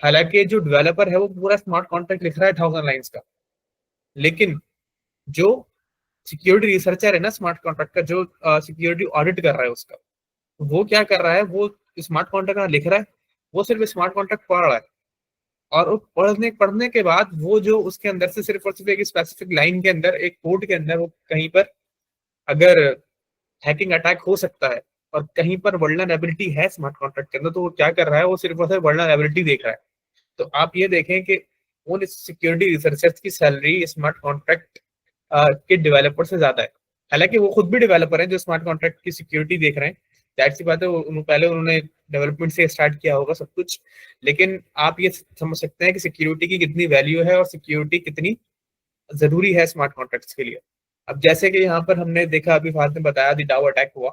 हालांकि जो डेवलपर है वो पूरा स्मार्ट कॉन्ट्रैक्ट लिख रहा है 1000 लाइंस का, लेकिन जो सिक्योरिटी रिसर्चर है ना स्मार्ट कॉन्ट्रैक्ट का, जो सिक्योरिटी ऑडिट कर रहा है उसका, वो क्या कर रहा है, वो स्मार्ट कॉन्ट्रैक्ट लिख रहा है, वो सिर्फ स्मार्ट कॉन्ट्रैक्ट पढ़ रहा है। और वो पढ़ने के बाद वो जो उसके अंदर से सिर्फ और सिर्फ एक स्पेसिफिक लाइन के अंदर, एक कोड के अंदर, वो कहीं पर अगर हैकिंग अटैक हो सकता है और कहीं पर वल्नरेबिलिटी है स्मार्ट कॉन्ट्रैक्ट के अंदर, तो वो क्या कर रहा है, वो सिर्फ और सिर्फ वल्नरेबिलिटी देख रहा है। तो आप ये देखें कि उन सिक्योरिटी रिसर्चर्स की सैलरी स्मार्ट कॉन्ट्रैक्ट के डेवलपर से ज्यादा है। हालांकि वो खुद भी डेवलपर हैं जो स्मार्ट कॉन्ट्रैक्ट की सिक्योरिटी देख रहे हैं, जाहिर सी बात है पहले उन्होंने डेवलपमेंट से स्टार्ट किया होगा सब कुछ। लेकिन आप ये समझ सकते हैं कि सिक्योरिटी की कितनी वैल्यू है और सिक्योरिटी कितनी जरूरी है स्मार्ट कॉन्ट्रैक्ट्स के लिए। अब जैसे कि यहाँ पर हमने देखा, अभी फाद ने बताया दी डाउ अटैक हुआ।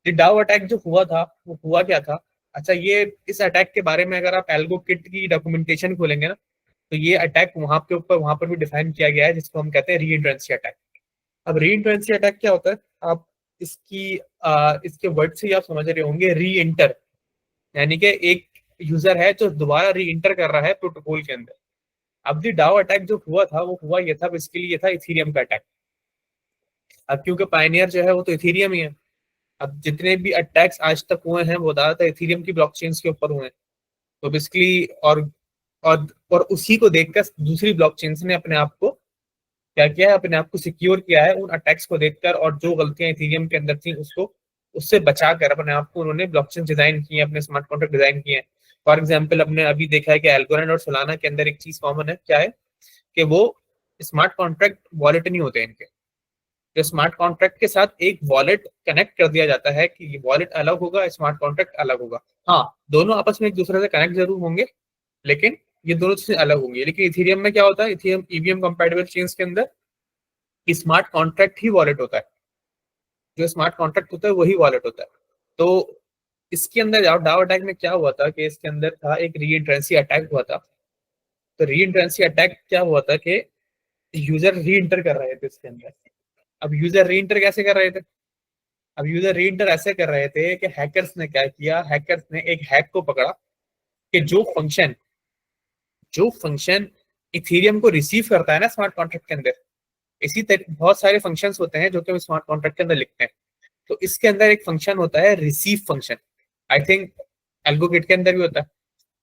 दी डाउ अटैक जो हुआ था वो हुआ क्या था? अच्छा, ये इस अटैक के बारे में अगर आप एल्गो किट की डॉक्यूमेंटेशन खोलेंगे ना, तो ये अटैक वहां पर भी डिफाइन किया गया है, जिसको हम कहते हैं री एंट्रेंसी अटैक। अब री एंट्रेंसी अटैक क्या होता है? आप इसके वर्ड से ही आप समझ रहे होंगे, री एंटर, यानी कि एक यूजर है जो दोबारा री एंटर कर रहा है प्रोटोकॉल के अंदर। अब दी डाउ अटैक जो हुआ था वो हुआ ये था, बेसिकली ये था इथेरियम का अटैक। अब क्योंकि पायनियर जो है वो तो इथेरियम ही है, अब जितने भी अटैक्स आज तक हुए हैं वो ज्यादातर इथेरियम की ब्लॉकचेन्स के ऊपर हुए हैं। तो बेसिकली और उसी को देखकर दूसरी ब्लॉकचेन्स ने अपने आप को क्या किया है, अपने आप को सिक्योर किया है उन अटैक्स को देखकर, और जो गलतियां इथेरियम के अंदर थी उसको उससे बचाकर अपने आप को उन्होंने ब्लॉकचेन डिजाइन किए, अपने स्मार्ट कॉन्ट्रैक्ट डिजाइन किए हैं। फॉर एग्जांपल हमने अभी देखा है कि एल्गोरेंड और सोलाना के अंदर एक चीज कॉमन है, क्या है कि वो स्मार्ट कॉन्ट्रैक्ट वॉलेट नहीं होते इनके। जो स्मार्ट कॉन्ट्रैक्ट के साथ एक वॉलेट कनेक्ट कर दिया जाता है कि ये वॉलेट अलग होगा, स्मार्ट कॉन्ट्रैक्ट अलग होगा। हाँ, दोनों आपस में एक दूसरे से कनेक्ट जरूर होंगे, लेकिन ये दोनों चीजें अलग होंगी। लेकिन इथेरियम में क्या होता है, इथेरियम ईवीएम कंपैटिबल चेन्स के अंदर स्मार्ट कॉन्ट्रैक्ट ही वॉलेट होता है, जो स्मार्ट कॉन्ट्रैक्ट होता है वही वॉलेट होता है। तो इसके अंदर डाउ अटैक में क्या हुआ था कि इसके अंदर था एक री एंट्रेंसी अटैक हुआ था। तो री एंट्रेंसी अटैक क्या हुआ था कि यूजर री एंटर कर रहे थे इसके अंदर। अब यूजर री एंटर कैसे कर रहे थे? अब यूजर री एंटर ऐसे कर रहे थे कि हैकर्स ने क्या किया, हैकर्स ने एक हैक को पकड़ा कि जो फंक्शन इथेरियम को रिसीव करता है ना स्मार्ट कॉन्ट्रैक्ट के अंदर, इसी तरह बहुत सारे फंक्शंस होते हैं जो कि हम स्मार्ट कॉन्ट्रैक्ट के अंदर लिखते हैं। तो इसके अंदर एक फंक्शन होता है रिसीव फंक्शन, आई थिंक एल्गोकिट के अंदर भी होता है।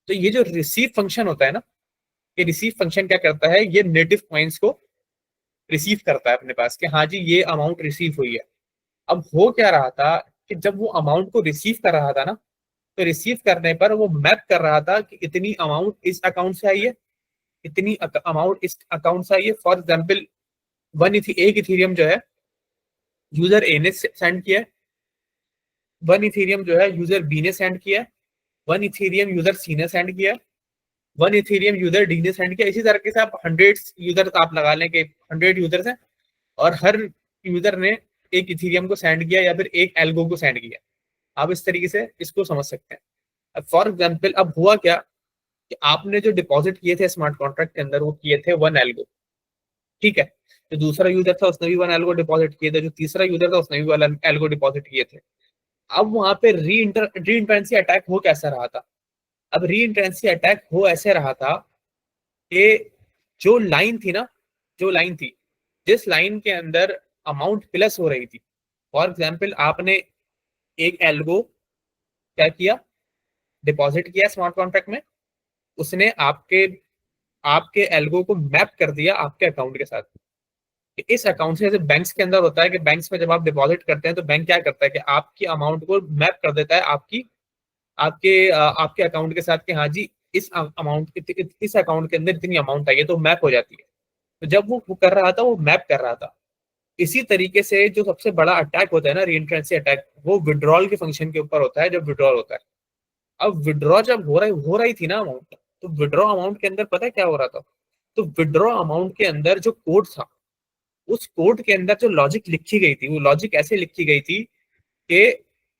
तो ये जो रिसीव फंक्शन होता है ना, ये रिसीव फंक्शन क्या करता है, ये नेटिव पॉइंट्स को रिसीव करता है अपने पास कि हाँ जी ये अमाउंट रिसीव हुई है। अब हो क्या रहा था कि जब वो अमाउंट को रिसीव कर रहा था ना, तो रिसीव करने पर वो मैप कर रहा था कि इतनी अमाउंट इस अकाउंट से आई है, इतनी अमाउंट इस अकाउंट से आई है। फॉर एग्जाम्पल एक इथेरियम जो है यूजर ए ने सेंड किया है, वन इथेरियम जो है यूजर बी ने सेंड किया है, वन इथेरियम यूजर सी ने सेंड किया है, वन इथेरियम यूजर डी ने सेंड किया। इसी तरीके से आप 100 यूजर आप लगा लें कि 100 यूजर्स हैं और हर यूजर ने एक इथीरियम को सेंड किया या फिर एक एल्गो को सेंड किया। आप इस तरीके से इसको समझ सकते हैं। अब फॉर एग्जाम्पल अब हुआ क्या कि आपने जो डिपॉजिट किए थे स्मार्ट कॉन्ट्रैक्ट के अंदर वो किए थे 1 एल्गो, ठीक है। जो दूसरा यूजर था उसने भी 1 एल्गो डिपॉजिट किए थे, जो तीसरा यूजर था उसने भी 1 एल्गो डिपॉजिट किए थे। अब वहां पे री इंटेंसी अटैक हो कैसा रहा था? अब री इंटेंसी अटैक हो ऐसे रहा था कि जो लाइन थी ना, जो लाइन थी, जिस लाइन के अंदर अमाउंट प्लस हो रही थी, फॉर एग्जाम्पल आपने एक एल्गो क्या किया, डिपॉजिट किया स्मार्ट कॉन्ट्रैक्ट में, उसने आपके आपके एल्गो को मैप कर दिया आपके अकाउंट के साथ। इस अकाउंट से, जैसे बैंक्स के अंदर होता है कि बैंक्स में जब आप डिपॉजिट करते हैं तो बैंक क्या करता है कि आपकी अमाउंट को मैप कर देता है आपकी आपके अकाउंट के साथ कि हाँ जी इस अमाउंट इस अकाउंट के अंदर इतनी अमाउंट आई है, तो मैप हो जाती है। तो जब वो कर रहा था वो मैप कर रहा था। इसी तरीके से जो सबसे बड़ा अटैक होता है ना, रीएंट्रेंसी अटैक, वो विड्रॉल के फंक्शन के ऊपर होता है जब विड्रॉल होता है। अब विड्रॉ जब हो रही थी ना अमाउंट, तो विड्रॉ अमाउंट के अंदर पता है क्या हो रहा था? तो विड्रॉ अमाउंट के अंदर जो कोड था, उस कोड के अंदर जो लॉजिक लिखी गई थी, वो लॉजिक ऐसे लिखी गई थी कि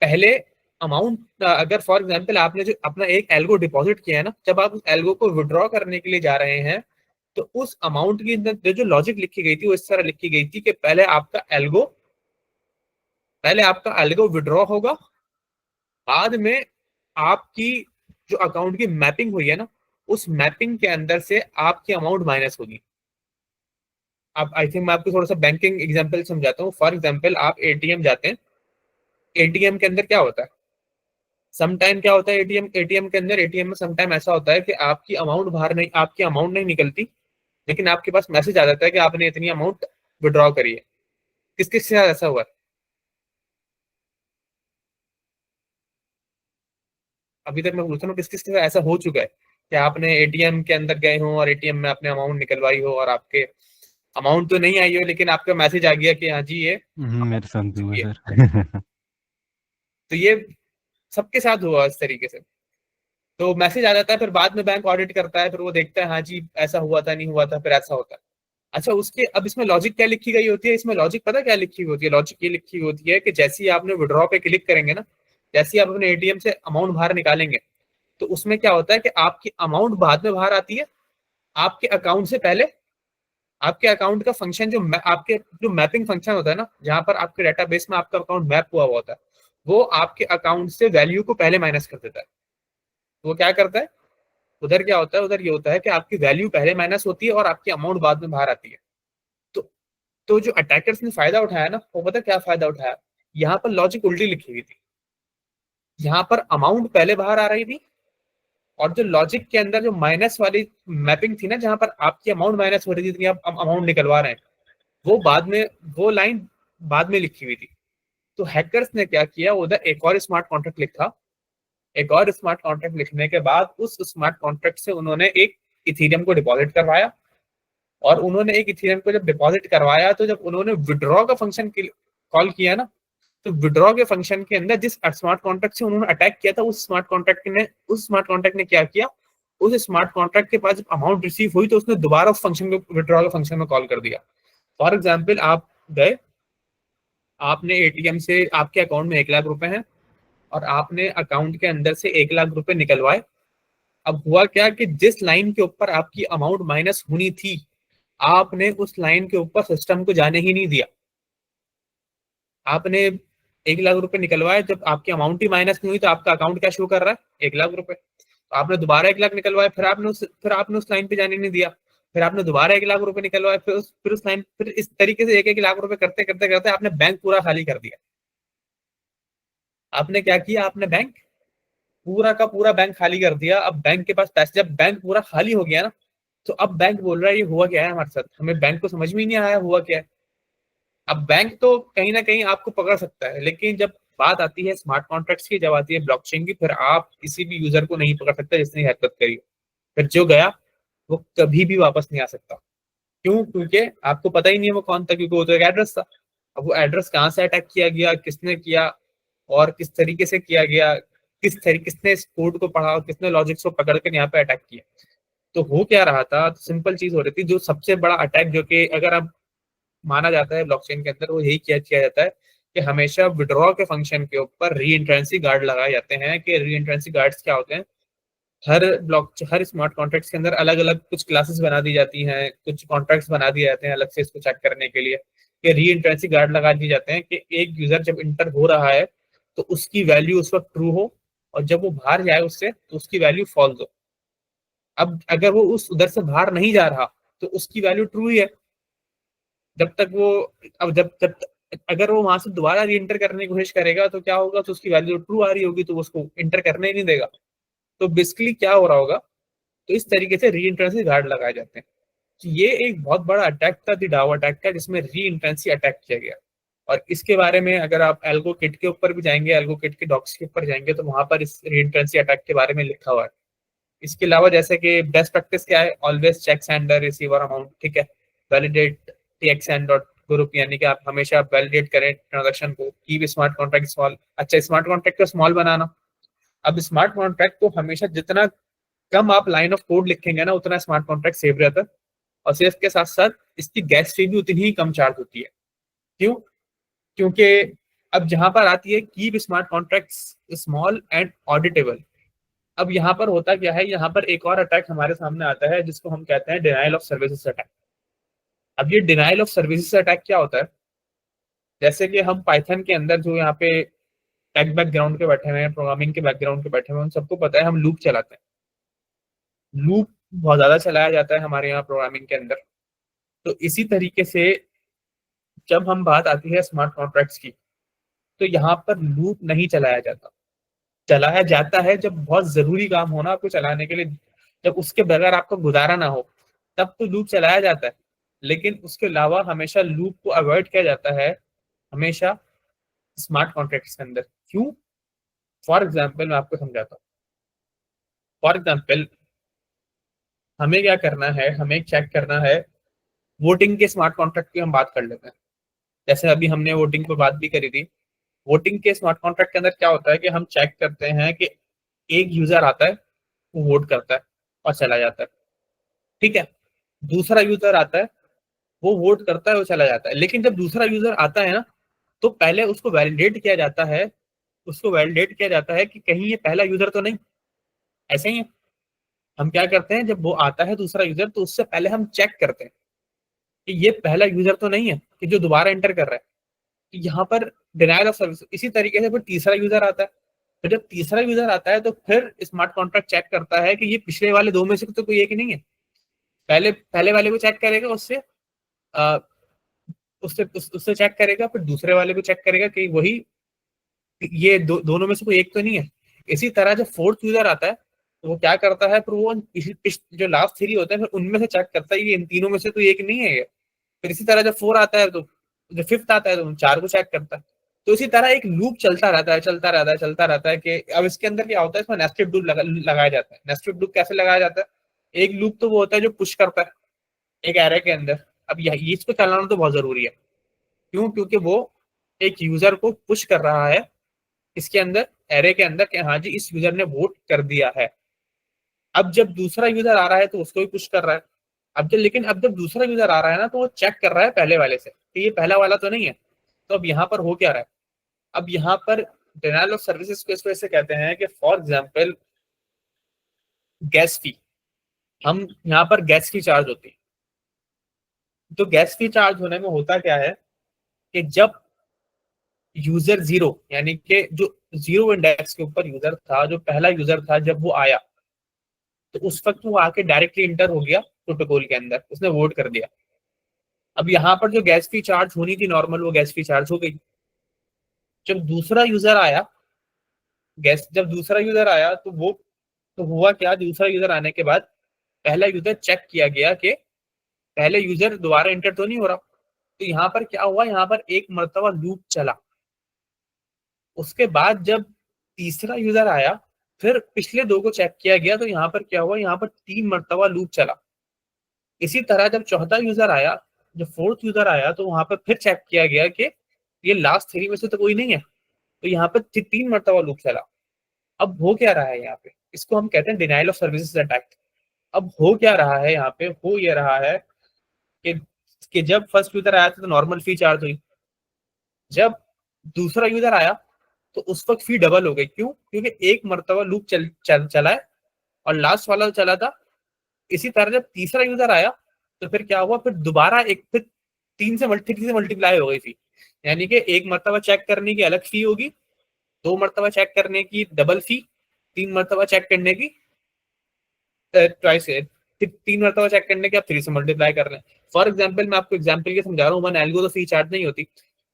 पहले अमाउंट, अगर फॉर एग्जांपल आपने जो अपना एक एल्गो डिपॉजिट किया है ना, जब आप उस एल्गो को विड्रॉ करने के लिए जा रहे हैं तो उस अमाउंट की अंदर जो लॉजिक लिखी गई थी वो इस तरह लिखी गई थी कि पहले आपका एल्गो विड्रॉ होगा, बाद में आपकी जो अकाउंट की मैपिंग हुई है ना, उस मैपिंग के अंदर से आपकी अमाउंट माइनस होगी। अब आई थिंक मैं आपको थोड़ा सा बैंकिंग एग्जांपल समझाता हूँ। फॉर एग्जांपल आप एटीएम जाते हैं, एटीएम के अंदर क्या होता है, सम टाइम क्या होता है, एटीएम के अंदर, एटीएम में सम टाइम ऐसा होता है कि आपकी अमाउंट नहीं निकलती, लेकिन आपके पास मैसेज आ जाता है कि आपने इतनी अमाउंट विड्रॉ करी है। किस किस के साथ ऐसा हुआ है? अभी तक मैं पूछ रहा हूँ किस किस के साथ ऐसा हो चुका है कि आपने एटीएम के अंदर गए हो और एटीएम में आपने अमाउंट निकलवाई हो और आपके अमाउंट तो नहीं आई हो, लेकिन आपका मैसेज आ गया कि हाँ जी ये मेरे साथ भी हुआ चुकी है। सर। तो ये सबके साथ हुआ इस तरीके से। तो मैसेज आ जाता है, फिर बाद में बैंक ऑडिट करता है, फिर वो देखता है हाँ जी ऐसा हुआ था, नहीं हुआ था, फिर ऐसा होता है। अच्छा, उसके अब इसमें लॉजिक क्या लिखी गई होती है? इसमें लॉजिक पता क्या लिखी होती है? लॉजिक ये लिखी होती है कि जैसे ही आपने विड्रॉ पे क्लिक करेंगे ना, जैसे ही आप अपने एटीएम से अमाउंट बाहर निकालेंगे, तो उसमें क्या होता है कि आपकी अमाउंट बाद में बाहर आती है, आपके अकाउंट से पहले आपके अकाउंट का फंक्शन आपके जो मैपिंग फंक्शन होता है ना, जहां पर आपके डेटाबेस में आपका अकाउंट मैप हुआ होता है, वो आपके अकाउंट से वैल्यू को पहले माइनस कर देता है। वो क्या करता है, उधर क्या होता है, उधर ये होता है कि आपकी वैल्यू पहले माइनस होती है और आपकी अमाउंट बाद में बाहर आती है। तो तो जो अटैकर्स ने फायदा उठाया ना, वो पता क्या फायदा उठाया? यहाँ पर लॉजिक उल्टी लिखी हुई थी, यहाँ पर अमाउंट पहले बाहर आ रही थी, और जो लॉजिक के अंदर जो माइनस वाली मैपिंग थी ना, जहां पर आपकी अमाउंट माइनस हो रही थी, आप अमाउंट निकलवा रहे हैं, वो बाद में, वो लाइन बाद में लिखी हुई थी। तो हैकर्स ने क्या किया, उधर एक और स्मार्ट कॉन्ट्रैक्ट लिखा, एक और स्मार्ट कॉन्ट्रैक्ट लिखने के बाद उस स्मार्ट कॉन्ट्रैक्ट से उन्होंने एक इथीरियम को डिपॉजिट करवाया, और उन्होंने एक इथीरियम को जब डिपॉजिट करवाया, तो जब उन्होंने विड्रॉ का फंक्शन कॉल किया ना, तो विड्रॉ के फंक्शन के अंदर जिस स्मार्ट कॉन्ट्रैक्ट से उन्होंने अटैक किया था, उस स्मार्ट कॉन्ट्रैक्ट ने क्या किया, उस स्मार्ट कॉन्ट्रैक्ट के पास जब अमाउंट रिसीव हुई तो उसने दोबारा उस फंक्शन को, विड्रॉ के फंक्शन में कॉल कर दिया। फॉर एग्जाम्पल आप गए, आपने एटीएम से, आपके अकाउंट में 1 लाख रुपए हैं और आपने अकाउंट के अंदर से 1 लाख रुपए निकलवाए। अब हुआ क्या कि जिस लाइन के ऊपर आपकी अमाउंट माइनस होनी थी, आपने उस लाइन के ऊपर सिस्टम को जाने ही नहीं दिया। आपने 1 लाख रुपए निकलवाए, जब आपकी अमाउंट ही माइनस नहीं हुई तो आपका अकाउंट क्या शो कर रहा है, 1 लाख रुपए। तो आपने दोबारा 1 लाख निकलवाए, फिर आपने उस लाइन पे जाने नहीं दिया, फिर आपने दोबारा 1 लाख रुपए निकलवाए, फिर उस लाइन, फिर इस तरीके से 1-1 लाख रुपए करते करते करते आपने बैंक पूरा खाली कर दिया। आपने क्या किया, आपने बैंक पूरा का पूरा बैंक खाली कर दिया। अब बैंक के पास पैसे, जब बैंक पूरा खाली हो गया ना, तो अब बैंक बोल रहा है ये हुआ क्या है हमारे साथ, हमें बैंक को समझ में ही नहीं आया हुआ क्या है। अब बैंक तो कहीं ना कहीं आपको पकड़ सकता है, लेकिन जब बात आती है स्मार्ट कॉन्ट्रैक्ट्स की, जब आती है ब्लॉकचेन की, फिर आप किसी भी यूजर को नहीं पकड़ सकते जिसने हरकत करी। फिर जो गया वो कभी भी वापस नहीं आ सकता। क्यों? क्योंकि आपको पता ही नहीं है वो कौन था, क्योंकि वो तो एक एड्रेस था। अब वो एड्रेस कहाँ से अटैक किया गया, किसने किया और किस तरीके से किया गया, किसने इस कोड को पढ़ा और किसने लॉजिक्स को पकड़ कर यहाँ पे अटैक किया। तो हो क्या रहा था, तो सिंपल चीज हो रही थी, जो सबसे बड़ा अटैक, जो कि अगर आप माना जाता है ब्लॉकचेन के अंदर, वो यही किया जाता है कि हमेशा विड्रॉ के फंक्शन के ऊपर रीएंट्रेंसी गार्ड लगाए जाते हैं। कि रीएंट्रेंसी गार्ड्स क्या होते हैं, हर स्मार्ट कॉन्ट्रैक्ट्स के अंदर अलग अलग कुछ क्लासेस बना दी जाती हैं, कुछ कॉन्ट्रैक्ट्स बना दिए जाते हैं अलग से इसको चेक करने के लिए। कि रीएंट्रेंसी गार्ड लगा दिए जाते हैं कि एक यूजर जब इंटर हो रहा है तो उसकी वैल्यू उस वक्त ट्रू हो, और जब वो बाहर जाए उससे तो उसकी वैल्यू फॉल्स हो। अब अगर वो उस उधर से बाहर नहीं जा रहा तो उसकी वैल्यू ट्रू ही है जब तक वो, अब जब अगर वो वहां से दोबारा री एंटर करने की कोशिश करेगा तो क्या होगा, तो उसकी वैल्यू ट्रू आ रही होगी तो वो उसको इंटर करने ही नहीं देगा। तो बेसिकली क्या हो रहा होगा, तो इस तरीके से री एंट्रेंसी गार्ड लगाए जाते हैं। तो ये एक बहुत बड़ा अटैक था, दी डाओ अटैक का, जिसमें री एंट्रेंसी अटैक किया गया। और इसके बारे में अगर आप एल्गो किट के ऊपर भी जाएंगे, एल्गो किट के डॉक्स के ऊपर जाएंगे, तो वहां पर इस री एंट्रेंसी अटैक के बारे में लिखा हुआ है। इसके अलावा जैसे कि बेस्ट प्रैक्टिस क्या है, always check sender receiver amount, ठीक है, वैलिडेट txn डॉट ग्रुप, यानी कि आप हमेशा वैलिडेट करें ट्रांजैक्शन को, कीप स्मार्ट कॉन्ट्रैक्ट स्मॉल। अच्छा, स्मार्ट कॉन्ट्रैक्ट को स्मॉल बनाना, अब स्मार्ट कॉन्ट्रैक्ट को हमेशा जितना कम आप लाइन ऑफ कोड लिखेंगे ना उतना स्मार्ट कॉन्ट्रैक्ट सेव रहता है, और सेव के साथ साथ इसकी गैस फी भी उतनी ही कम चार्ज होती है। क्यों? क्योंकि अब जहां पर आती है keep smart contracts small and auditable. अब यहाँ पर होता क्या है, यहाँ पर एक और अटैक हमारे सामने आता है जिसको हम कहते हैं डिनाइल ऑफ सर्विसेज अटैक। अब ये डिनाइल ऑफ सर्विसेज अटैक क्या होता है, जैसे कि हम पाइथन के अंदर जो यहाँ पे टेक बैकग्राउंड के बैठे हुए हैं, प्रोग्रामिंग के बैकग्राउंड के बैठे हुए हैं, उन सबको पता है हम लूप चलाते हैं। लूप बहुत ज्यादा चलाया जाता है हमारे यहाँ प्रोग्रामिंग के अंदर। तो इसी तरीके से जब हम बात आती है स्मार्ट कॉन्ट्रैक्ट्स की, तो यहाँ पर लूप नहीं चलाया जाता। चलाया जाता है जब बहुत जरूरी काम हो ना आपको चलाने के लिए, जब उसके बगैर आपको गुजारा ना हो, तब तो लूप चलाया जाता है। लेकिन उसके अलावा हमेशा लूप को अवॉइड किया जाता है हमेशा स्मार्ट कॉन्ट्रैक्ट्स के अंदर। क्यों? फॉर एग्जाम्पल मैं आपको समझाता हूँ। फॉर एग्जाम्पल हमें क्या करना है, हमें चेक करना है वोटिंग के स्मार्ट कॉन्ट्रैक्ट की हम बात कर लेते हैं। जैसे अभी हमने वोटिंग पर बात भी करी थी। वोटिंग के स्मार्ट कॉन्ट्रैक्ट के अंदर क्या होता है कि हम चेक करते हैं कि एक यूजर आता है, वो वोट करता है और चला जाता है, ठीक है। दूसरा यूजर आता है, वो वोट करता है, वो चला जाता है। लेकिन जब दूसरा यूजर आता है ना, तो पहले उसको वैलिडेट किया जाता है, उसको वैलिडेट किया जाता है कि कहीं ये पहला यूजर तो नहीं। ऐसे ही है, हम क्या करते हैं, जब वो आता है दूसरा यूजर, तो उससे पहले हम चेक करते हैं कि ये पहला यूजर तो नहीं है कि जो दोबारा एंटर कर रहा है। तो यहाँ पर डिनायल ऑफ सर्विस। इसी तरीके से फिर तीसरा यूजर आता है। फिर जब तीसरा यूजर आता है तो फिर स्मार्ट कॉन्ट्रैक्ट चेक करता है कि ये पिछले वाले दो में से तो कोई एक नहीं है। पहले पहले वाले को चेक करेगा, अ, उससे चेक करेगा, फिर दूसरे वाले को चेक करेगा कि वही ये दोनों में से कोई एक तो नहीं है। इसी तरह जब फोर्थ यूजर आता है तो वो क्या करता है, फिर वो जो लास्ट थ्री होते हैं फिर उनमें से चेक करता है कि इन तीनों में से कोई एक नहीं है ये। फिर इसी तरह जब फोर आता है तो जब फिफ्थ आता है तो उन चार को चेक करता है। तो इसी तरह एक लूप चलता रहता है, चलता रहता है, चलता रहता है। कि अब इसके अंदर क्या होता है, इसमें नेस्टेड लूप लगाया जाता है। नेस्टेड लूप कैसे लगाया जाता है, एक लूप तो वो होता है जो पुश करता है एक एरे के अंदर। अब यही इसको चलाना तो बहुत जरूरी है। क्यों? क्योंकि वो एक यूजर को पुश कर रहा है इसके अंदर, एरे के अंदर, कि हाँ जी इस यूजर ने वोट कर दिया है। अब जब दूसरा यूजर आ रहा है तो उसको भी पुश कर रहा है। लेकिन अब जब दूसरा यूजर आ रहा है ना, तो वो चेक कर रहा है पहले वाले से कि ये पहला वाला तो नहीं है। तो अब यहाँ पर हो क्या रहा है, अब यहाँ पर डिनायल ऑफ सर्विसेज को इस वजह से कहते हैं कि फॉर एग्जाम्पल गैस फी, हम यहाँ पर गैस फी चार्ज होती है। तो गैस फी चार्ज होने में होता क्या है कि जब यूजर जीरो, यानी कि जो जीरो इंडेक्स के ऊपर यूजर था, जो पहला यूजर था, जब वो आया तो उस वक्त वो आके डायरेक्टली इंटर हो गया प्रोटोकॉल के अंदर, उसने वोट कर दिया। अब यहाँ पर जो गैस फी चार्ज होनी थी नॉर्मल, वो गैस फी चार्ज हो गई। जब दूसरा यूजर आया, जब दूसरा यूजर आया तो हुआ क्या, दूसरा यूजर आने के बाद पहला यूजर चेक किया गया कि पहले यूजर दोबारा एंटर तो नहीं हो रहा। तो यहाँ पर क्या हुआ, यहाँ पर एक मर्तबा लूप चला। उसके बाद जब तीसरा यूजर आया, फिर पिछले दो को चेक किया गया, तो यहाँ पर क्या हुआ, यहाँ पर 3 मर्तबा लूप चला। इसी तरह जब चौथा यूजर आया, जब फोर्थ यूजर आया, तो वहां पर फिर चेक किया गया कि ये लास्ट 3 में से तो कोई नहीं है। तो यहाँ पर 3 मर्तबा लूप चला। अब हो क्या रहा है यहाँ पे, इसको हम कहते हैं डिनाइल ऑफ सर्विसेज अटैक। अब हो क्या रहा है यहाँ पे, हो ये रहा है कि कि जब फर्स्ट यूजर आया था तो नॉर्मल फी चार्ज हुई, जब दूसरा यूजर आया तो उस वक्त फी डबल हो गई। क्यों? क्योंकि एक मर्तबा लूप चला है और लास्ट वाला चला था। इसी तरह जब तीसरा यूजर आया तो फिर क्या हुआ, फिर दोबारा एक फिर तीन से मल्टीप्लाई हो गई थी। यानी कि एक मर्तबा चेक करने की अलग फी होगी, दो मर्तबा चेक करने की डबल फी, तीन मर्तबा चेक करने की ट्वाइस है, तीन मरतबा चेक करने के आप 3 से मल्टीप्लाई कर रहे हैं। फॉर एग्जाम्पल मैं आपको एग्जाम्पल के समझा रहा हूँ, वन एल्गो तो फी चार्ज नहीं होती।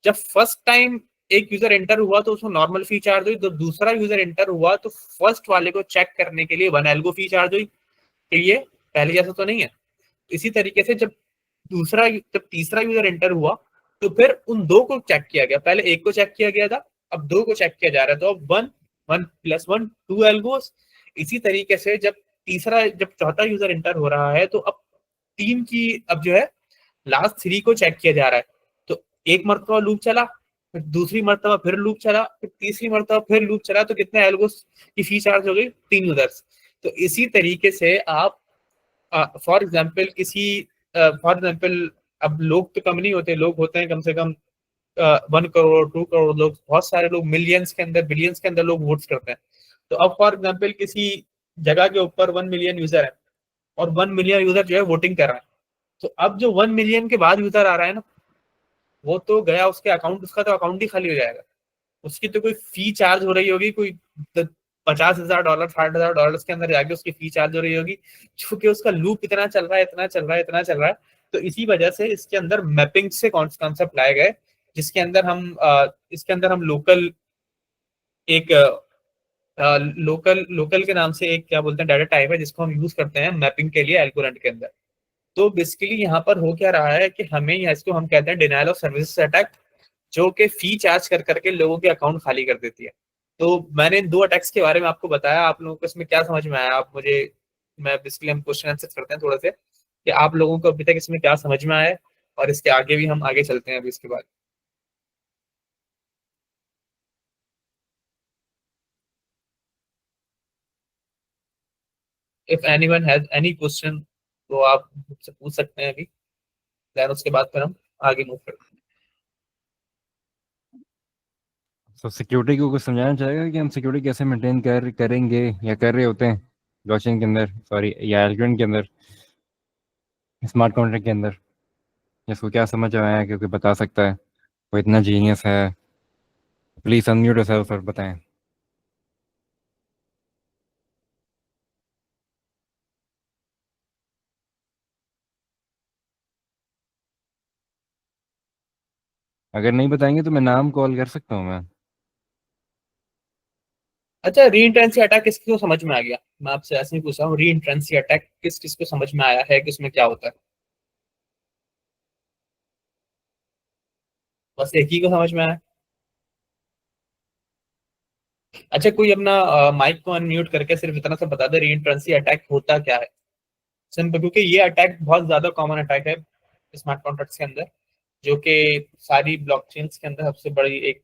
जब फर्स्ट टाइम एक यूजर एंटर हुआ तो उसको नॉर्मल फी चार्ज हुई, तो दूसरा यूजर एंटर हुआ तो फर्स्ट वाले को चेक करने के लिए वन एल्गो फी चार्ज हुई। तो ये पहले जैसा तो नहीं है। इसी तरीके से जब तीसरा यूजर एंटर हुआ तो फिर उन दो को चेक किया गया, पहले एक को चेक किया गया था, अब दो को चेक किया जा रहा है, तो अब 1 + 1 2 एल्गोस। इसी तरीके से जब चौथा यूजर एंटर हो रहा है तो अब तीन की अब जो है लास्ट 3 को चेक किया जा रहा है। तो एक मरतबा लूप चला, फिर दूसरी मरतबा फिर लूप चला, फिर तीसरी मरतबा फिर लूप चला, तो कितने एल्गोस की फी चार्ज हो गई? 3 यूजर्स। तो इसी तरीके से आप फॉर एग्जाम्पल अब लोग तो कम नहीं होते, लोग होते हैं कम से कम 1 करोड़ 2 करोड़ लोग, बहुत सारे लोग मिलियंस के अंदर बिलियंस के अंदर लोग वोट्स करते हैं। तो अब फॉर एग्जाम्पल किसी जगह के ऊपर 1 मिलियन यूजर है और 1 मिलियन यूजर जो है वोटिंग कर रहा है, तो अब जो 1 मिलियन के बाद यूजर आ रहा है ना, वो तो गया उसके अकाउंट, उसका तो अकाउंट ही खाली हो जाएगा। उसकी तो कोई फी चार्ज हो रही होगी, कोई $50,000 $60,000 के अंदर जाके उसकी फी चार्ज हो रही होगी, क्योंकि उसका लूप इतना चल रहा है, इतना चल रहा है, इतना चल रहा है। तो इसी वजह से इसके अंदर मैपिंग से कॉन्सेप्ट लाए गए, जिसके अंदर हम लोकल एक लोकल के नाम से एक क्या बोलते हैं डाटा टाइप है, जिसको हम यूज करते हैं मैपिंग के लिए एल्गोरिथम के अंदर। तो बेसिकली यहाँ पर हो क्या रहा है कि हमें इसको हम कहते हैं डिनायल ऑफ सर्विसेज अटैक, जो कि फी चार्ज कर करके लोगों के अकाउंट खाली कर देती है। तो मैंने इन 2 अटैक्स के बारे में आपको बताया, आप लोगों को इसमें क्या समझ में आया? मैं बेसिकली हम क्वेश्चन आंसर करते हैं थोड़े से, कि आप लोगों को अभी तक इसमें क्या समझ में आया है, और इसके आगे भी हम आगे चलते हैं अभी इसके बाद। If anyone has any question तो आप मुझसे पूछ सकते हैं अभी, देन उसके बाद फिर हम आगे मूव करते हैं। तो सिक्योरिटी को कुछ समझाना चाहेगा कि हम सिक्योरिटी कैसे मेंटेन करेंगे या कर रहे होते हैं ब्लॉकचेन के अंदर, सॉरी या एल्गोरिथम के अंदर, स्मार्ट कॉन्ट्रैक्ट के अंदर? इसको क्या समझ आया है, क्योंकि बता सकता है, वो इतना जीनियस है। प्लीज अनम्यूट योरसेल्फ और बताएं। अगर नहीं बताएंगे तो मैं नाम कॉल कर सकता हूँ मैं। अच्छा, रीएंट्रेंसी अटैक किसको समझ में आ गया? मैं आपसे ऐसे ही पूछ रहा हूँ, रीएंट्रेंसी अटैक किस किस को समझ में आया है कि उसमें क्या होता है? बस एक ही को समझ में आया? अच्छा, कोई अपना माइक को अनम्यूट करके सिर्फ इतना सा बता दे रीएंट्रेंसी अटैक होता क्या है। सिंपल, क्योंकि ये अटैक बहुत ज्यादा कॉमन अटैक है स्मार्ट कॉन्ट्रैक्ट्स के अंदर, जो कि सारी ब्लॉकचेन्स के अंदर सबसे बड़ी एक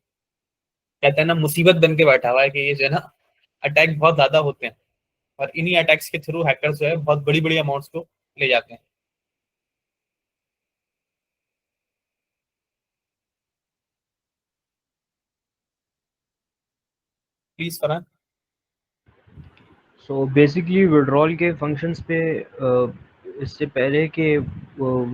कहते हैं ना मुसीबत बन के बैठा हुआ है, कि ये जो है ना अटैक बहुत ज्यादा होते हैं, और इन्हीं अटैक्स के थ्रू हैकर्स जो है बहुत बड़ी बड़ी अमाउंट्स को ले जाते हैं। Please Farhan. So basically withdrawal के फंक्शंस पे इससे पहले कि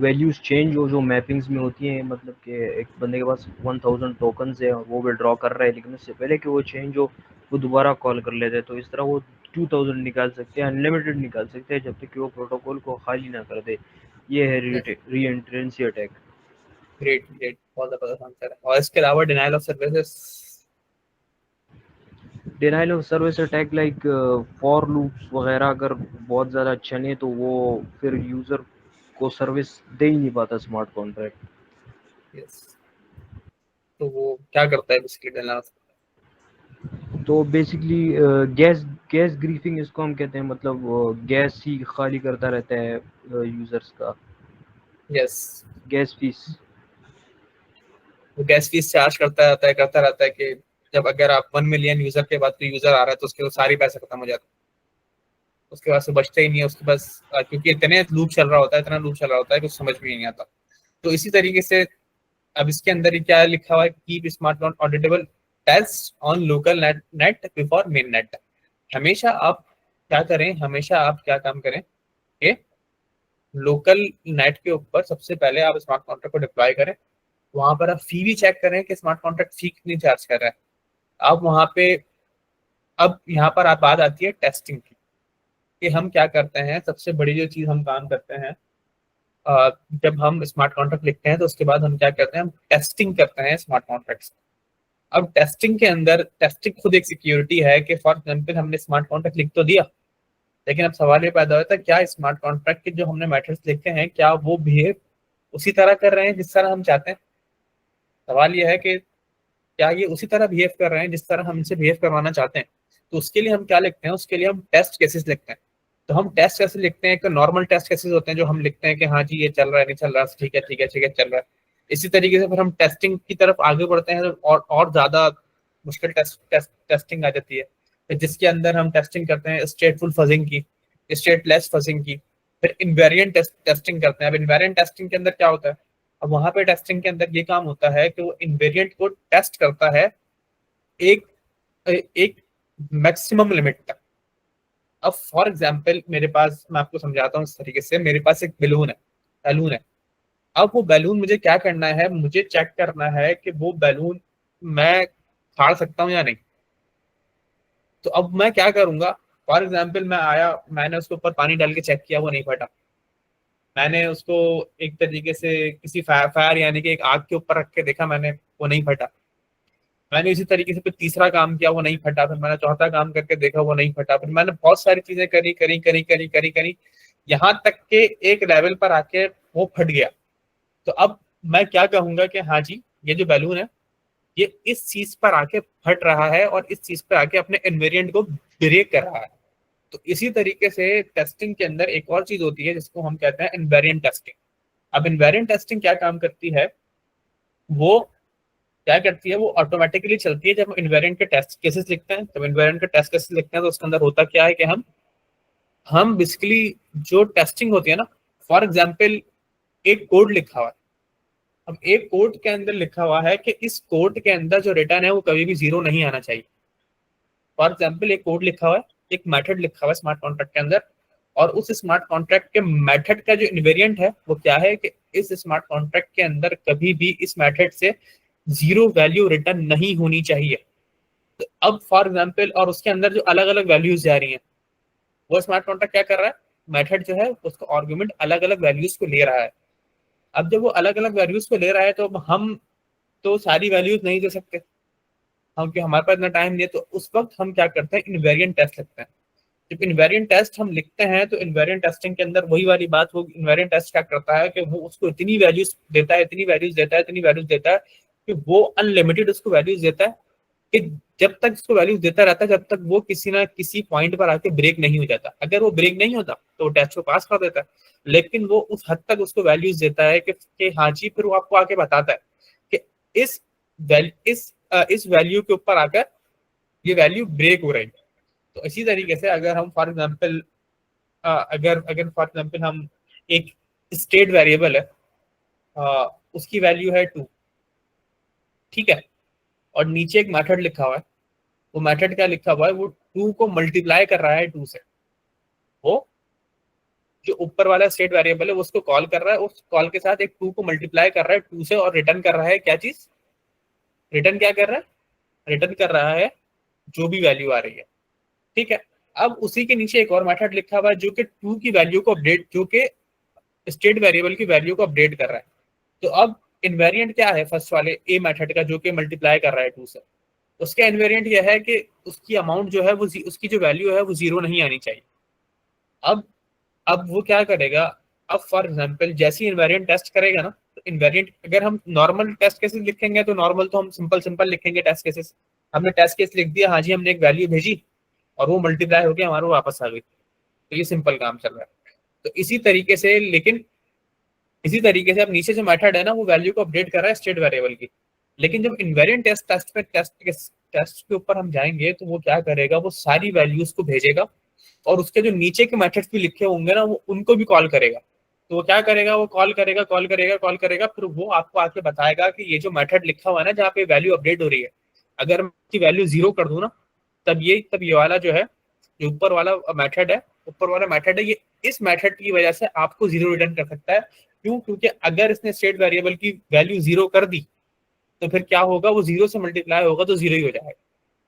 वैल्यूज चेंज हो जो मैपिंग्स में होती हैं, मतलब कि एक बंदे के पास 1000 टोकन्स है और वो विड्रॉ कर रहा है, लेकिन उससे पहले कि वो चेंज हो वो दोबारा कॉल कर लेते हैं। तो इस तरह वो 2000 निकाल सकते हैं, अनलिमिटेड निकाल सकते हैं, जब तक कि वो प्रोटोकॉल को खाली ना कर दे। ये है रीएंट्रेंसी अटैक। ग्रेट ग्रेट, बहुत जबरदस्त आंसर है। और इसके अलावा denial of services? Denial of service attack like for loops वगैरह अगर बहुत ज़्यादा चले तो वो फिर यूज़र को सर्विस दे ही नहीं पाता स्मार्ट कॉन्ट्रैक्ट। यस, तो वो क्या करता है बेसिकली डिनायल? तो बेसिकली गैस गैस ग्रीफिंग इसको हम कहते हैं, मतलब गैस ही खाली करता रहता है यूज़र्स का यस, गैस फीस। वो गैस फीस चार्ज करता रहता है कि जब अगर आप 1 मिलियन यूजर के बाद कोई यूजर आ रहा है तो उसके तो सारी पैसे खत्म हो जाते हैं, उसके पास तो बचता ही नहीं है उसके पास, क्योंकि इतना लूप चल रहा होता है कि कुछ समझ में ही नहीं आता। तो इसी तरीके से अब इसके अंदर ही क्या लिखा हुआ है, keep smart not auditable test on local net before main net. हमेशा आप क्या करें, हमेशा आप क्या काम करें कि लोकल नेट के ऊपर सबसे पहले आप स्मार्ट कॉन्ट्रैक्ट को डिप्लॉय करें, वहां पर आप फी भी चेक करें कि स्मार्ट कॉन्ट्रैक्ट फी कितनी चार्ज कर रहा है आप वहां पे। अब यहाँ पर आप बात आती है टेस्टिंग की, कि हम क्या करते हैं, सबसे बड़ी जो चीज हम काम करते हैं जब हम स्मार्ट कॉन्ट्रैक्ट लिखते हैं तो उसके बाद हम क्या करते हैं, हम टेस्टिंग करते हैं स्मार्ट कॉन्ट्रैक्ट्स। अब टेस्टिंग के अंदर, टेस्टिंग खुद एक सिक्योरिटी है कि फॉर एग्जाम्पल हमने स्मार्ट कॉन्ट्रैक्ट लिख तो दिया, लेकिन अब सवाल ये पैदा होता है क्या स्मार्ट कॉन्ट्रैक्ट के जो हमने मेथड्स लिखे हैं क्या वो बिहेव उसी तरह कर रहे हैं जिस तरह हम चाहते हैं। सवाल ये है कि क्या ये उसी तरह बिहेव कर रहे हैं जिस तरह हम इनसे बिहेव करवाना चाहते हैं। तो उसके लिए हम क्या लिखते हैं, उसके लिए हम टेस्ट केसेस लिखते हैं। तो हम टेस्ट केसेस लिखते हैं, एक नॉर्मल टेस्ट केसेस होते हैं जो हम लिखते हैं कि हाँ जी ये चल रहा है, नहीं चल रहा, ठीक है ठीक है ठीक है चल रहा है। इसी तरीके से फिर हम टेस्टिंग की तरफ आगे बढ़ते हैं और ज्यादा मुश्किल टेस्टिंग आ जाती है, जिसके अंदर हम टेस्टिंग करते हैं स्टेटफुल फजिंग की, स्टेटलेस फजिंग की, फिर इनवेरिएंट टेस्टिंग करते हैं। अब इनवेरिएंट टेस्टिंग के अंदर क्या होता है, अब वहां पे टेस्टिंग के अंदर ये काम होता है कि वो इनवेरिएंट को टेस्ट करता है एक एक मैक्सिमम लिमिट तक। अब फॉर एग्जांपल मेरे पास, मैं आपको समझाता हूँ इस तरीके से, मेरे पास एक बैलून है। अब वो बैलून मुझे क्या करना है, मुझे चेक करना है कि वो बैलून मैं फाड़ सकता हूँ या नहीं। तो अब मैं क्या करूंगा, फॉर एग्जाम्पल मैं आया, मैंने उसके ऊपर पानी डाल के चेक किया, वो नहीं फटा। मैंने उसको एक तरीके से किसी फायर यानी कि एक आग के ऊपर रख के देखा, मैंने, वो नहीं फटा। मैंने इसी तरीके से फिर तीसरा काम किया, वो नहीं फटा। फिर मैंने चौथा काम करके देखा, वो नहीं फटा। फिर मैंने बहुत सारी चीजें करी करी करी करी करी करी यहाँ तक के एक लेवल पर आके वो फट गया। तो अब मैं क्या कहूंगा कि हाँ जी ये जो बैलून है ये इस चीज पर आके फट रहा है और इस चीज पर आके अपने इन्वेरिएंट को ब्रेक कर रहा है। तो इसी तरीके से टेस्टिंग के अंदर एक और चीज होती है जिसको हम कहते हैं इन्वेरिएंट टेस्टिंग। अब इन्वेरिएंट टेस्टिंग क्या काम करती है, वो क्या करती है, वो ऑटोमेटिकली चलती है जब हम इन्वेरिएंट के टेस्ट केसेस लिखते हैं। जब इन्वेरिएंट के टेस्ट केसेस लिखते हैं तो उसके अंदर होता क्या है कि हम बेसिकली जो टेस्टिंग होती है ना, फॉर एग्जांपल एक कोड लिखा हुआ है। अब एक कोड के अंदर लिखा हुआ है कि इस कोड के अंदर जो रिटर्न है वो कभी भी 0 नहीं आना चाहिए। फॉर एग्जाम्पल एक कोड लिखा हुआ है, एक मेथड लिखा हुआ है स्मार्ट कॉन्ट्रैक्ट के अंदर, और उस स्मार्ट कॉन्ट्रैक्ट के मेथड का जो इन्वेरिएंट है वो क्या है कि इस स्मार्ट कॉन्ट्रैक्ट के अंदर कभी भी इस मेथड से 0 वैल्यू रिटर्न नहीं होनी चाहिए। तो अब फॉर एग्जाम्पल, और उसके अंदर जो अलग अलग वैल्यूज जा रही हैं, वो स्मार्ट कॉन्ट्रैक्ट क्या कर रहा है, मेथड जो है उसका आर्गुमेंट अलग अलग वैल्यूज को ले रहा है। अब जब वो अलग अलग वैल्यूज को ले रहा है तो हम तो सारी वैल्यूज नहीं दे सकते, हम, कि हमारे पास इतना टाइम नहीं है। तो उस वक्त हम क्या करते हैं, इनवेरिएंट टेस्ट लिखते हैं। जब इनवेरिएंट टेस्ट हम लिखते हैं तो इनवेरिएंट टेस्टिंग के अंदर वही वाली बात, वो इनवेरिएंट टेस्ट क्या करता है कि वो उसको इतनी वैल्यूज देता है, इतनी वैल्यूज देता है, इतनी वैल्यूज देता है कि वो अनलिमिटेड उसको वैल्यूज देता है, कि जब तक उसको वैल्यूज देता रहता है जब तक वो किसी ना किसी पॉइंट पर आके ब्रेक नहीं हो जाता। अगर वो ब्रेक नहीं होता तो वो टेस्ट को पास कर देता है, लेकिन वो उस हद तक उसको वैल्यूज देता है कि हाँ जी, फिर वो आपको आके बताता है कि इस वैल्यू के ऊपर आकर ये वैल्यू ब्रेक हो रही है। तो इसी तरीके से अगर हम फॉर एग्जांपल अगर फॉर एग्जांपल हम एक स्टेट वेरिएबल है, उसकी वैल्यू है 2, ठीक है, और नीचे एक मेथड लिखा हुआ है, वो मेथड क्या लिखा हुआ है, वो 2 को मल्टीप्लाई कर रहा है 2 से। वो जो ऊपर वाला स्टेट वेरिएबल है वो उसको कॉल कर रहा है, उस कॉल के साथ एक 2 को मल्टीप्लाई कर रहा है 2 से, और रिटर्न कर रहा है क्या चीज, रिटर्न क्या कर रहा है, रिटर्न कर रहा है जो भी वैल्यू आ रही है, ठीक है। अब उसी के नीचे एक और मेथड लिखा हुआ है जो कि 2 की वैल्यू को अपडेट, जो कि स्टेट वेरिएबल की वैल्यू को अपडेट कर रहा है। तो अब इनवेरिएंट क्या है फर्स्ट वाले ए मेथड का, जो कि मल्टीप्लाई कर रहा है 2 से, उसका इनवेरिएंट यह है कि उसकी अमाउंट जो है वो, उसकी जो वैल्यू है वो 0 नहीं आनी चाहिए। अब वो क्या करेगा, अब फॉर एग्जांपल जैसे ही इनवेरिएंट टेस्ट करेगा ना, तो इनवेरिएंट, अगर हम नॉर्मल टेस्ट केसेस लिखेंगे तो नॉर्मल तो हम सिंपल लिखेंगे टेस्ट केसेस। हमने टेस्ट केस लिख दिया, हाँ जी हमने एक वैल्यू भेजी और वो मल्टीप्लाई होकर हमारे वापस आ गई, तो ये सिंपल काम चल रहा है। तो इसी तरीके से, लेकिन इसी तरीके से अब नीचे जो मेथड है ना वो वैल्यू को अपडेट कर रहा है स्टेट वेरिएबल की। लेकिन जब इनवेरिएंट टेस्ट के ऊपर हम जाएंगे तो वो क्या करेगा, वो सारी वैल्यूज को भेजेगा और उसके जो नीचे के मेथड्स भी लिखे होंगे ना वो उनको भी कॉल करेगा। तो वो क्या करेगा, वो कॉल करेगा, फिर वो आपको आके बताएगा कि ये जो मेथड लिखा हुआ है ना जहाँ पे वैल्यू अपडेट हो रही है, अगर मैं इसकी वैल्यू 0 कर दूं ना, तब ये वाला जो है, जो ऊपर वाला मेथड है, ये इस मेथड की वजह से आपको 0 रिटर्न कर सकता है। क्यों? क्योंकि अगर इसने स्टेट वेरिएबल की वैल्यू 0 कर दी तो फिर क्या होगा, वो 0 से मल्टीप्लाई होगा तो 0 ही हो जाएगा।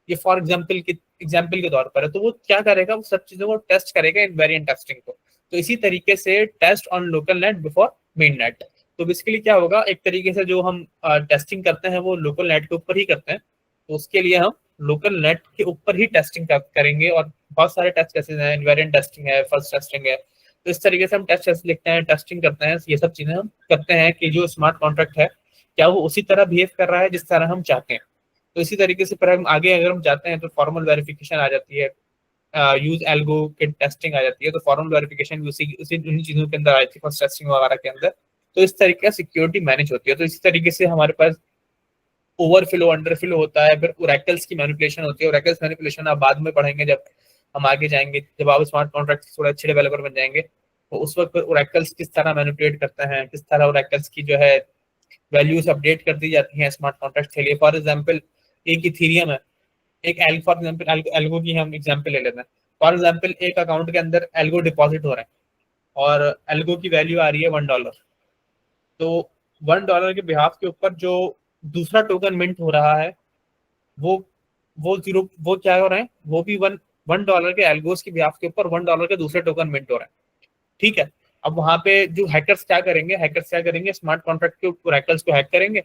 ये फॉर एग्जाम्पल के तौर पर है। तो वो क्या करेगा, वो सब चीजों को टेस्ट करेगा इनवेरिएंट टेस्टिंग को। तो इसी तरीके से test on local net before main net. तो बेसिकली क्या होगा, एक तरीके से जो हम टेस्टिंग करते हैं वो लोकल नेट के ऊपर ही करते हैं। तो उसके लिए हम लोकल नेट के ऊपर ही टेस्टिंग करेंगे, और बहुत सारे टेस्ट केसेस हैं, इनवेरिएंट टेस्टिंग है, फर्स्ट टेस्टिंग है। तो इस तरीके से हम टेस्ट लिखते हैं, टेस्टिंग करते हैं, ये सब चीजें हम करते हैं कि जो स्मार्ट कॉन्ट्रैक्ट है क्या वो उसी तरह बिहेव कर रहा है जिस तरह हम चाहते हैं। तो इसी तरीके से फिर हम आगे अगर हम जाते हैं तो फॉर्मल वेरिफिकेशन आ जाती है, यूज एल्गो की टेस्टिंग आ जाती है। तो फॉर्मल वेरिफिकेशन उसी उसी उन्हीं चीजों के अंदर आई थी, फर्स्ट टेस्टिंग वगैरह के अंदर। तो इस तरीके से सिक्योरिटी मैनेज होती है। तो इसी तरीके से हमारे पास ओवरफ्लो, अंडरफ्लो होता है, फिर ओरेकल्स की मैनिपुलेशन होती है। ओरेकल्स मैनिपुलेशन आप बाद में पढ़ेंगे जब हम आगे जाएंगे, जब आप स्मार्ट कॉन्ट्रैक्ट थोड़े अच्छे डेवलपर बन जाएंगे, तो उस वक्त ओरेकल्स किस तरह मैनिपुलेट करते हैं, किस तरह ओरेकल्स की जो है वैल्यूज अपडेट कर दी जाती हैं स्मार्ट कॉन्ट्रैक्ट के लिए। फॉर एग्जाम्पल एक इथीरियम है, एक फॉर एग्जाम्पल एल्गो की हम एग्जाम्पल ले लेते हैं। फॉर एग्जाम्पल एक अकाउंट के अंदर एल्गो डिपॉजिट हो रहा है और एल्गो की वैल्यू आ रही है $1। तो $1 के बिहाफ के ऊपर जो दूसरा टोकन मिंट हो रहा है वो क्या हो रहा है, वो भी $1 के एल्गोस के बिहाफ के ऊपर $1 के दूसरे टोकन मिंट हो रहे हैं। ठीक है, अब वहां पे जो हैकर्स क्या करेंगे, स्मार्ट कॉन्ट्रैक्ट के ओरेकल्स को हैक करेंगे।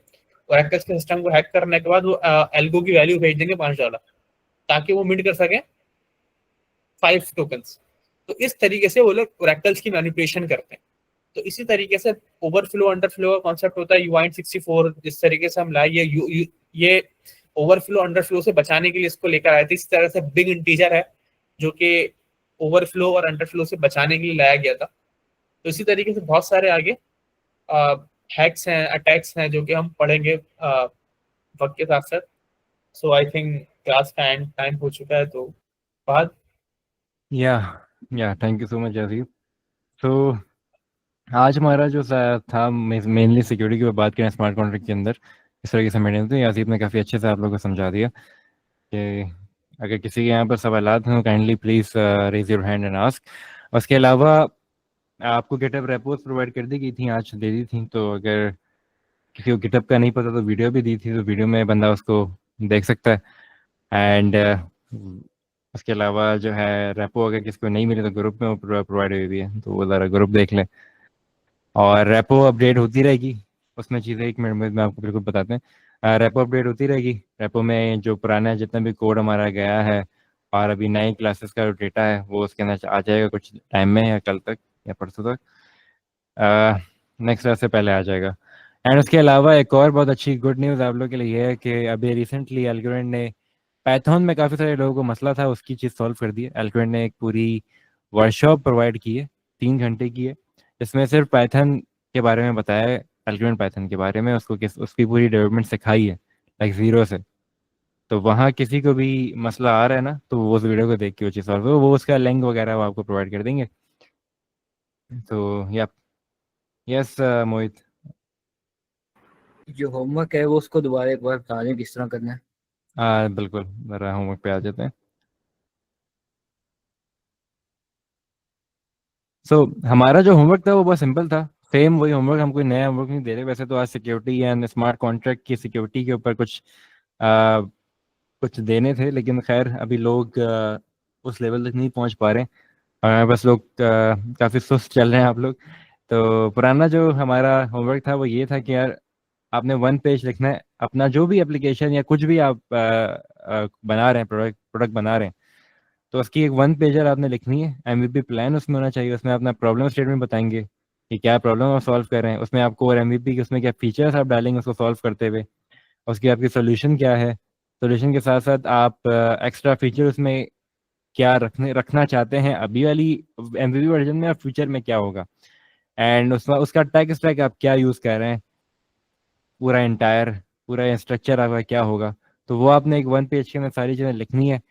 ओरेकल्स के सिस्टम को हैक करने के बाद वो एल्गो की वैल्यू भेज देंगे $5, ताकि वो मिंट कर सके 5 टोकन्स। तो इस तरीके से वो लोग ओरेकल्स की मैनिपुलेशन करते हैं। तो इसी तरीके से ओवरफ्लो अंडरफ्लो का कॉन्सेप्ट होता है UINT64। जिस तरीके से हम लाए ये ओवरफ्लो अंडरफ्लो से बचाने के लिए इसको लेकर आए थे। इस तरह से बिग इंटीजर है जो कि ओवरफ्लो और अंडरफ्लो से बचाने के लिए लाया गया था। तो इसी तरीके से बहुत सारे आगे हैक्स हैं, अटैक्स हैं, जो कि हम पढ़ेंगे वक्त के साथ साथ। सो आई थिंक क्लास का एंड टाइम हो चुका है, तो बाद या थैंक यू सो मच अजीब। तो आज हमारा जो था मेनली सिक्योरिटी की बात करें स्मार्ट कॉन्ट्रैक्ट के अंदर, इस तरीके से मेंटेन। तो यासीब ने काफ़ी अच्छे से आप लोगों को समझा दिया कि अगर किसी के यहाँ पर सवालात हैं kindly please raise your hand and ask. उसके अलावा आपको गिटहब रेपोज प्रोवाइड कर दी गई थी, आज दे दी थी। तो अगर किसी को गिटहब का नहीं पता तो वीडियो भी दी थी, तो वीडियो में बंदा उसको देख सकता है। एंड उसके अलावा जो है रेपो अगर किसी को नहीं मिले तो ग्रुप में प्रोवाइड हुई है, तो वो ज़रा ग्रुप देख लें। और रेपो अपडेट होती रहेगी, उसमें चीज़ें 1 मिनट में आपको बिल्कुल बताते हैं। रेपो अपडेट होती रहेगी। रेपो में जो पुराना जितना भी कोड हमारा गया है और अभी नई क्लासेस का जो डेटा है वो उसके अंदर आ जाएगा कुछ टाइम में, या कल तक या परसों तक, नेक्स्ट क्लास से पहले आ जाएगा। एंड उसके अलावा एक और बहुत अच्छी गुड न्यूज़ आप लोगों के लिए ये है कि अभी रिसेंटली एल्गोरिथम ने पाइथन में काफ़ी सारे लोगों को मसला था, उसकी चीज़ सॉल्व कर दी है। एल्गोरिथम ने एक पूरी वर्कशॉप प्रोवाइड की है 3 घंटे की है, इसमें सिर्फ पाइथन के बारे में बताया है, एल्गोरिथम पाइथन के बारे में उसको उसकी पूरी डेवलपमेंट सिखाई है लाइक 0 से। तो वहाँ किसी को भी मसला आ रहा है ना, तो वो उस वीडियो को देख के वो चीज़ सॉल्व हो, वो उसका लिंक वगैरह वो आपको प्रोवाइड कर देंगे। तो यस मोहित। जो होमवर्क है वो उसको दोबारा एक बार बता दें किस तरह करना है। बिल्कुल, ज़रा होमवर्क पे आ जाते हैं। हमारा जो होमवर्क था वो बहुत सिंपल था, सेम वही होमवर्क, हम कोई नया होमवर्क नहीं दे रहे। वैसे तो आज सिक्योरिटी एंड स्मार्ट कॉन्ट्रैक्ट की सिक्योरिटी के ऊपर कुछ देने थे, लेकिन खैर अभी लोग उस लेवल तक नहीं पहुंच पा रहे हैं। बस लोग काफ़ी सुस्त चल रहे हैं आप लोग। तो पुराना जो हमारा होमवर्क था वो ये था कि यार आपने 1 पेज लिखना है अपना, जो भी एप्लीकेशन या कुछ भी आप बना रहे हैं, प्रोडक्ट बना रहे हैं, तो उसकी एक 1 पेजर आपने लिखनी है। MVP प्लान उसमें होना चाहिए, उसमें अपना प्रॉब्लम स्टेटमेंट बताएंगे कि क्या प्रॉब्लम आप सॉल्व कर रहे हैं, उसमें आपको और MVP की उसमें क्या फीचर्स आप डालेंगे उसको सॉल्व करते हुए, उसकी आपकी सोल्यूशन क्या है, सोल्यूशन के साथ साथ आप एक्स्ट्रा फीचर उसमें क्या रखना चाहते हैं अभी वाली MVP वर्जन में, और फ्यूचर में क्या होगा, एंड उसका टेक स्टैक आप क्या यूज़ कर रहे हैं, पूरा स्ट्रक्चर आपका क्या होगा। तो वो आपने एक 1 पेज के अंदर सारी चीज़ें लिखनी है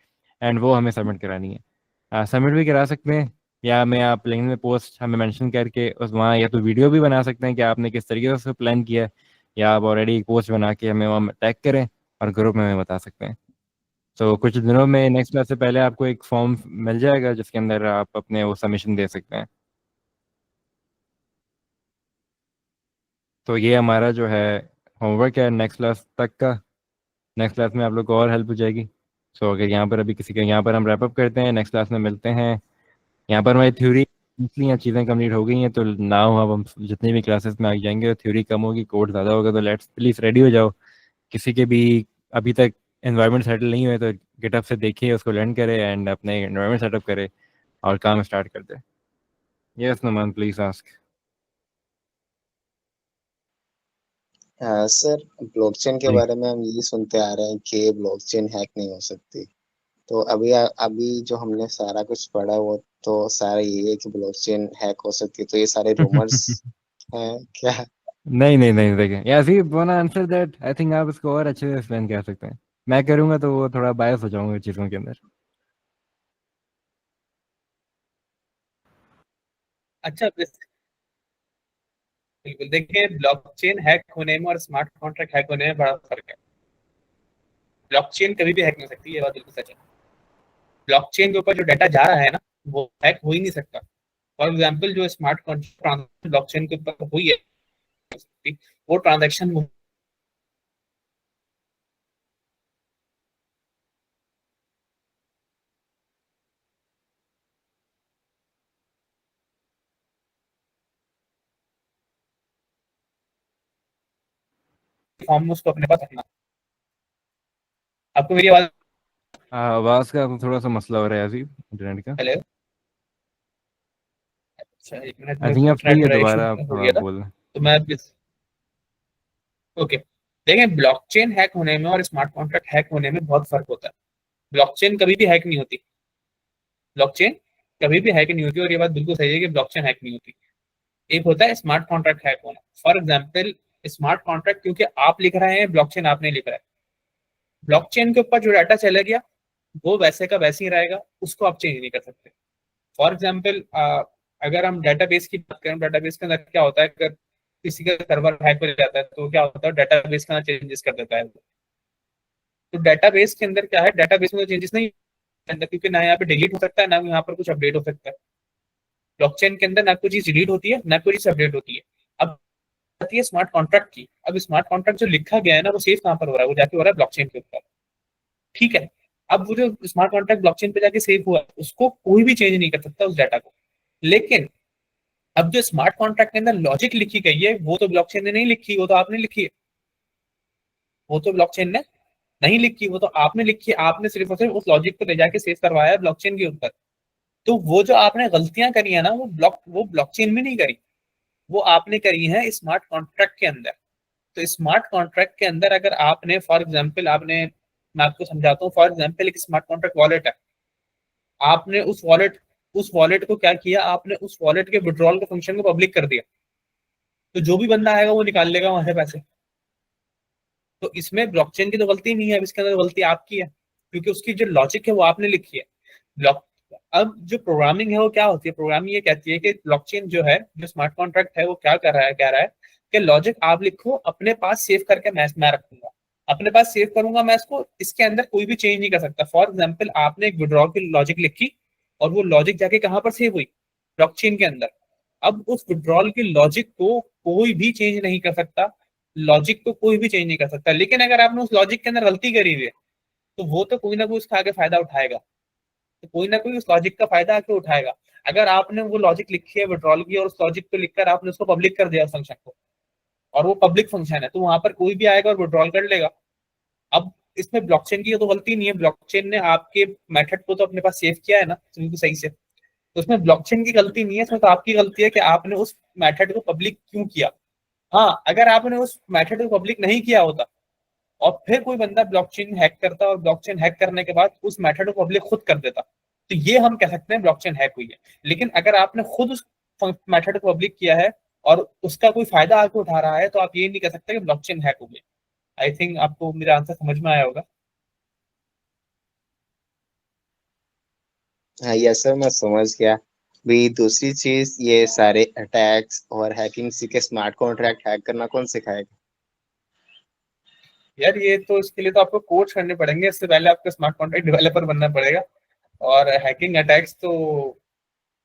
एंड वो हमें सबमिट करानी है। सबमिट भी करा सकते हैं या हमें आप लिंक में पोस्ट हमें मेंशन करके उस वहाँ या तो वीडियो भी बना सकते हैं कि आपने किस तरीके से उसको प्लान किया है, या आप ऑलरेडी एक पोस्ट बना के हमें वहाँ टैग करें और ग्रुप में हमें बता सकते हैं। तो कुछ दिनों में नेक्स्ट क्लास से पहले आपको एक फॉर्म मिल जाएगा जिसके अंदर आप अपने वो सबमिशन दे सकते हैं। तो ये हमारा जो है होमवर्क है नेक्स्ट क्लास तक का। नेक्स्ट क्लास में आप लोग को और हेल्प हो जाएगी। सो अगर यहाँ पर अभी किसी का, यहाँ पर हम रैप अप करते हैं, नेक्स्ट क्लास में मिलते हैं। यहाँ पर हमारी थ्योरी इसलिए चीज़ें कंप्लीट हो गई हैं, तो नाउ अब हम जितनी भी क्लासेस में आ जाएंगे थ्योरी कम होगी, कोड ज़्यादा होगा। तो लेट्स प्लीज़ रेडी हो जाओ। किसी के भी अभी तक एनवायरनमेंट सेटल नहीं हुए तो गिटहब से देखिए, उसको लर्न करे एंड अपने एनवायरनमेंट सेटअप करे और काम स्टार्ट कर दे। Yes Naman, please ask. Sir, blockchain के जी। बारे में हम ये सुनते आ रहे हैं कि ब्लॉकचेन हैक नहीं हो सकती। तो अभी जो हमने सारा कुछ पढ़ा वो तो सारा ये है कि ब्लॉकचेन हैक हो सकती है। तो ये सारे रूमर्स हैं क्या? नहीं नहीं नहीं, देखिए यार, see wanna answer that, I think आप इसको और अच्छे से एक्सप्लेन कर सकते हैं। मैं करूंगा तो वो थोड़ा बायस हो जाऊंगा चीज़ों के अंदर। अच्छा, बिल्कुल देखिए, ब्लॉकचेन हैक होने में और स्मार्ट कॉन्ट्रैक्ट हैक होने में बड़ा फर्क है। ब्लॉकचेन कभी भी हैक नहीं हो सकती, ये बात बिल्कुल सच है। ब्लॉकचेन के ऊपर जो डाटा जा रहा है ना, वो हैक हो ही नहीं सकता। फॉर एग्जांपल, जो स्मार्ट कॉन्ट्रैक्ट ब्लॉकचेन के ऊपर हुई है, वो ट्रांजैक्शन फॉर्म में उसको अपने पास रखना। आपको मेरी आवाज आवाज़ का तो थोड़ा सा मसला हो रहा है अभी इंटरनेट का। हेलो? अच्छा, एक मिनट, आई मेरे थिंक को आप फ्री है, थोड़ा इशू दोबारा आप हो थोड़ा गया था, बोल। तो मैं ओके। देखें, ब्लॉकचेन हैक होने में और स्मार्ट कॉन्ट्रैक्ट हैक होने में बहुत फर्क होता है। ब्लॉकचेन कभी भी हैक नहीं होती। ब्लॉकचेन कभी भी हैक नहीं होती, और ये बात बिल्कुल सही है कि ब्लॉकचेन हैक नहीं होती। एक होता है स्मार्ट कॉन्ट्रैक्ट हैक होना। फॉर एग्जाम्पल, स्मार्ट कॉन्ट्रैक्ट क्योंकि आप लिख रहे हैं, ब्लॉकचेन आपने लिख रहा है। ब्लॉकचेन के ऊपर जो डाटा चला गया वो वैसे का वैसे ही रहेगा, उसको आप चेंज नहीं कर सकते। फॉर एग्जाम्पल, अगर हम डेटाबेस की बात करें, डेटाबेस के अंदर क्या होता है, अगर किसी का सर्वर हैक हो जाता है तो क्या होता है, डेटाबेस का चेंजेस कर देता है। तो डेटाबेस के अंदर क्या है, डेटाबेस में चेंजेस नहीं अंदर, क्योंकि ना यहाँ पे डिलीट हो सकता है, ना यहाँ पर कुछ अपडेट हो सकता है। ब्लॉकचेन के अंदर ना कोई चीज डिलीट होती है, ना कोई चीज अपडेट होती है। अब आती है स्मार्ट कॉन्ट्रैक्ट की। अब स्मार्ट कॉन्ट्रैक्ट जो लिखा गया है ना, वो सेव कहाँ पर हो रहा है, वो जाके हो रहा है ब्लॉकचेन के ऊपर। ठीक है। अब वो जो स्मार्ट कॉन्ट्रैक्ट ब्लॉकचेन पे जाके सेव हुआ है, उसको कोई भी चेंज नहीं कर सकता उस डाटा को। लेकिन अब जो स्मार्ट कॉन्ट्रैक्ट के अंदर लॉजिक लिखी गई है, वो तो ब्लॉकचेन ने नहीं लिखी, वो तो आपने लिखी है। वो तो ब्लॉकचेन ने नहीं लिखी, वो तो आपने लिखी है। आपने सिर्फ और सिर्फ उस लॉजिक को ले जाके सेव करवाया है ब्लॉकचेन के ऊपर। तो वो जो आपने गलतियां करी है ना, वो ब्लॉकचेन में नहीं करी, वो आपने करी है स्मार्ट कॉन्ट्रैक्ट के अंदर। तो स्मार्ट कॉन्ट्रैक्ट के अंदर अगर आपने, फॉर एग्जांपल, मैं आपको समझाता हूँ। फॉर एग्जांपल, एक स्मार्ट कॉन्ट्रैक्ट वॉलेट है। आपने उस वॉलेट को क्या किया, आपने उस वॉलेट के विड्रॉल के फंक्शन को पब्लिक कर दिया। तो जो भी बंदा आएगा वो निकाल लेगा वहां से पैसे। तो इसमें ब्लॉकचेन की तो गलती नहीं है, अब इसके अंदर गलती आपकी है, क्योंकि उसकी जो लॉजिक है वो आपने लिखी है। ब्लॉक अब जो प्रोग्रामिंग है वो क्या होती है, प्रोग्रामिंग ये कहती है कि ब्लॉकचेन जो है, जो स्मार्ट कॉन्ट्रैक्ट है, वो क्या कर रहा है, कह रहा है कि लॉजिक आप लिखो, अपने पास सेव करके मैं रखूंगा, अपने पास सेव करूंगा मैं इसको, इसके अंदर कोई भी चेंज नहीं कर सकता। फॉर एग्जाम्पल, आपने एक विड्रॉल की लॉजिक लिखी और वो लॉजिक जाके कहाँ पर सेव हुई, ब्लॉकचेन के अंदर। अब उस विड्रॉल की लॉजिक को कोई भी चेंज नहीं कर सकता, लॉजिक को कोई भी चेंज नहीं कर सकता। लेकिन अगर आपने उस लॉजिक के अंदर गलती करी हुई है, तो वो तो कोई ना कोई उसका आगे फायदा उठाएगा। तो कोई ना कोई उस लॉजिक का फायदा आके उठाएगा। अगर आपने वो लॉजिक लिखी है विड्रॉल की, और उस लॉजिक को लिखकर आपने उसको पब्लिक कर दिया फंक्शन को, और वो पब्लिक फंक्शन है, तो वहां पर कोई भी आएगा और विड्रॉल कर लेगा। अब इसमें ब्लॉकचेन की तो गलती नहीं है, ब्लॉकचेन ने आपके मेथड को तो अपने पास सेव किया है ना बिल्कुल सही से। तो उसमें ब्लॉकचेन की गलती नहीं है, इसमें तो आपकी गलती है कि आपने उस मेथड को पब्लिक क्यों किया। हाँ, अगर आपने उस मेथड को पब्लिक नहीं किया होता और फिर कोई बंदा ब्लॉकचेन हैक करता, और ब्लॉकचेन हैक करने के बाद उस मेथड को पब्लिक खुद कर देता, तो ये हम कह सकते हैं ब्लॉकचेन हैक हुई है। लेकिन अगर आपने खुद उस मेथड को पब्लिक किया है और उसका कोई फायदा आके उठा रहा है, तो आप ये नहीं कह सकते कि ब्लॉकचेन हैक हो गई। आई थिंक आपको मेरा आंसर समझ में आया होगा। हाँ, यस सर, मैं समझ गया। भी दूसरी चीज, ये सारे अटैक्स और हैकिंग सीखे स्मार्ट कॉन्ट्रैक्ट हैक करना कौन सिखाएगा? यार ये तो इसके लिए तो आपको कोर्स करने पड़ेंगे, इससे पहले आपको स्मार्ट कॉन्ट्रैक्ट डेवलपर बनना पड़ेगा। और हैकिंग अटैक्स तो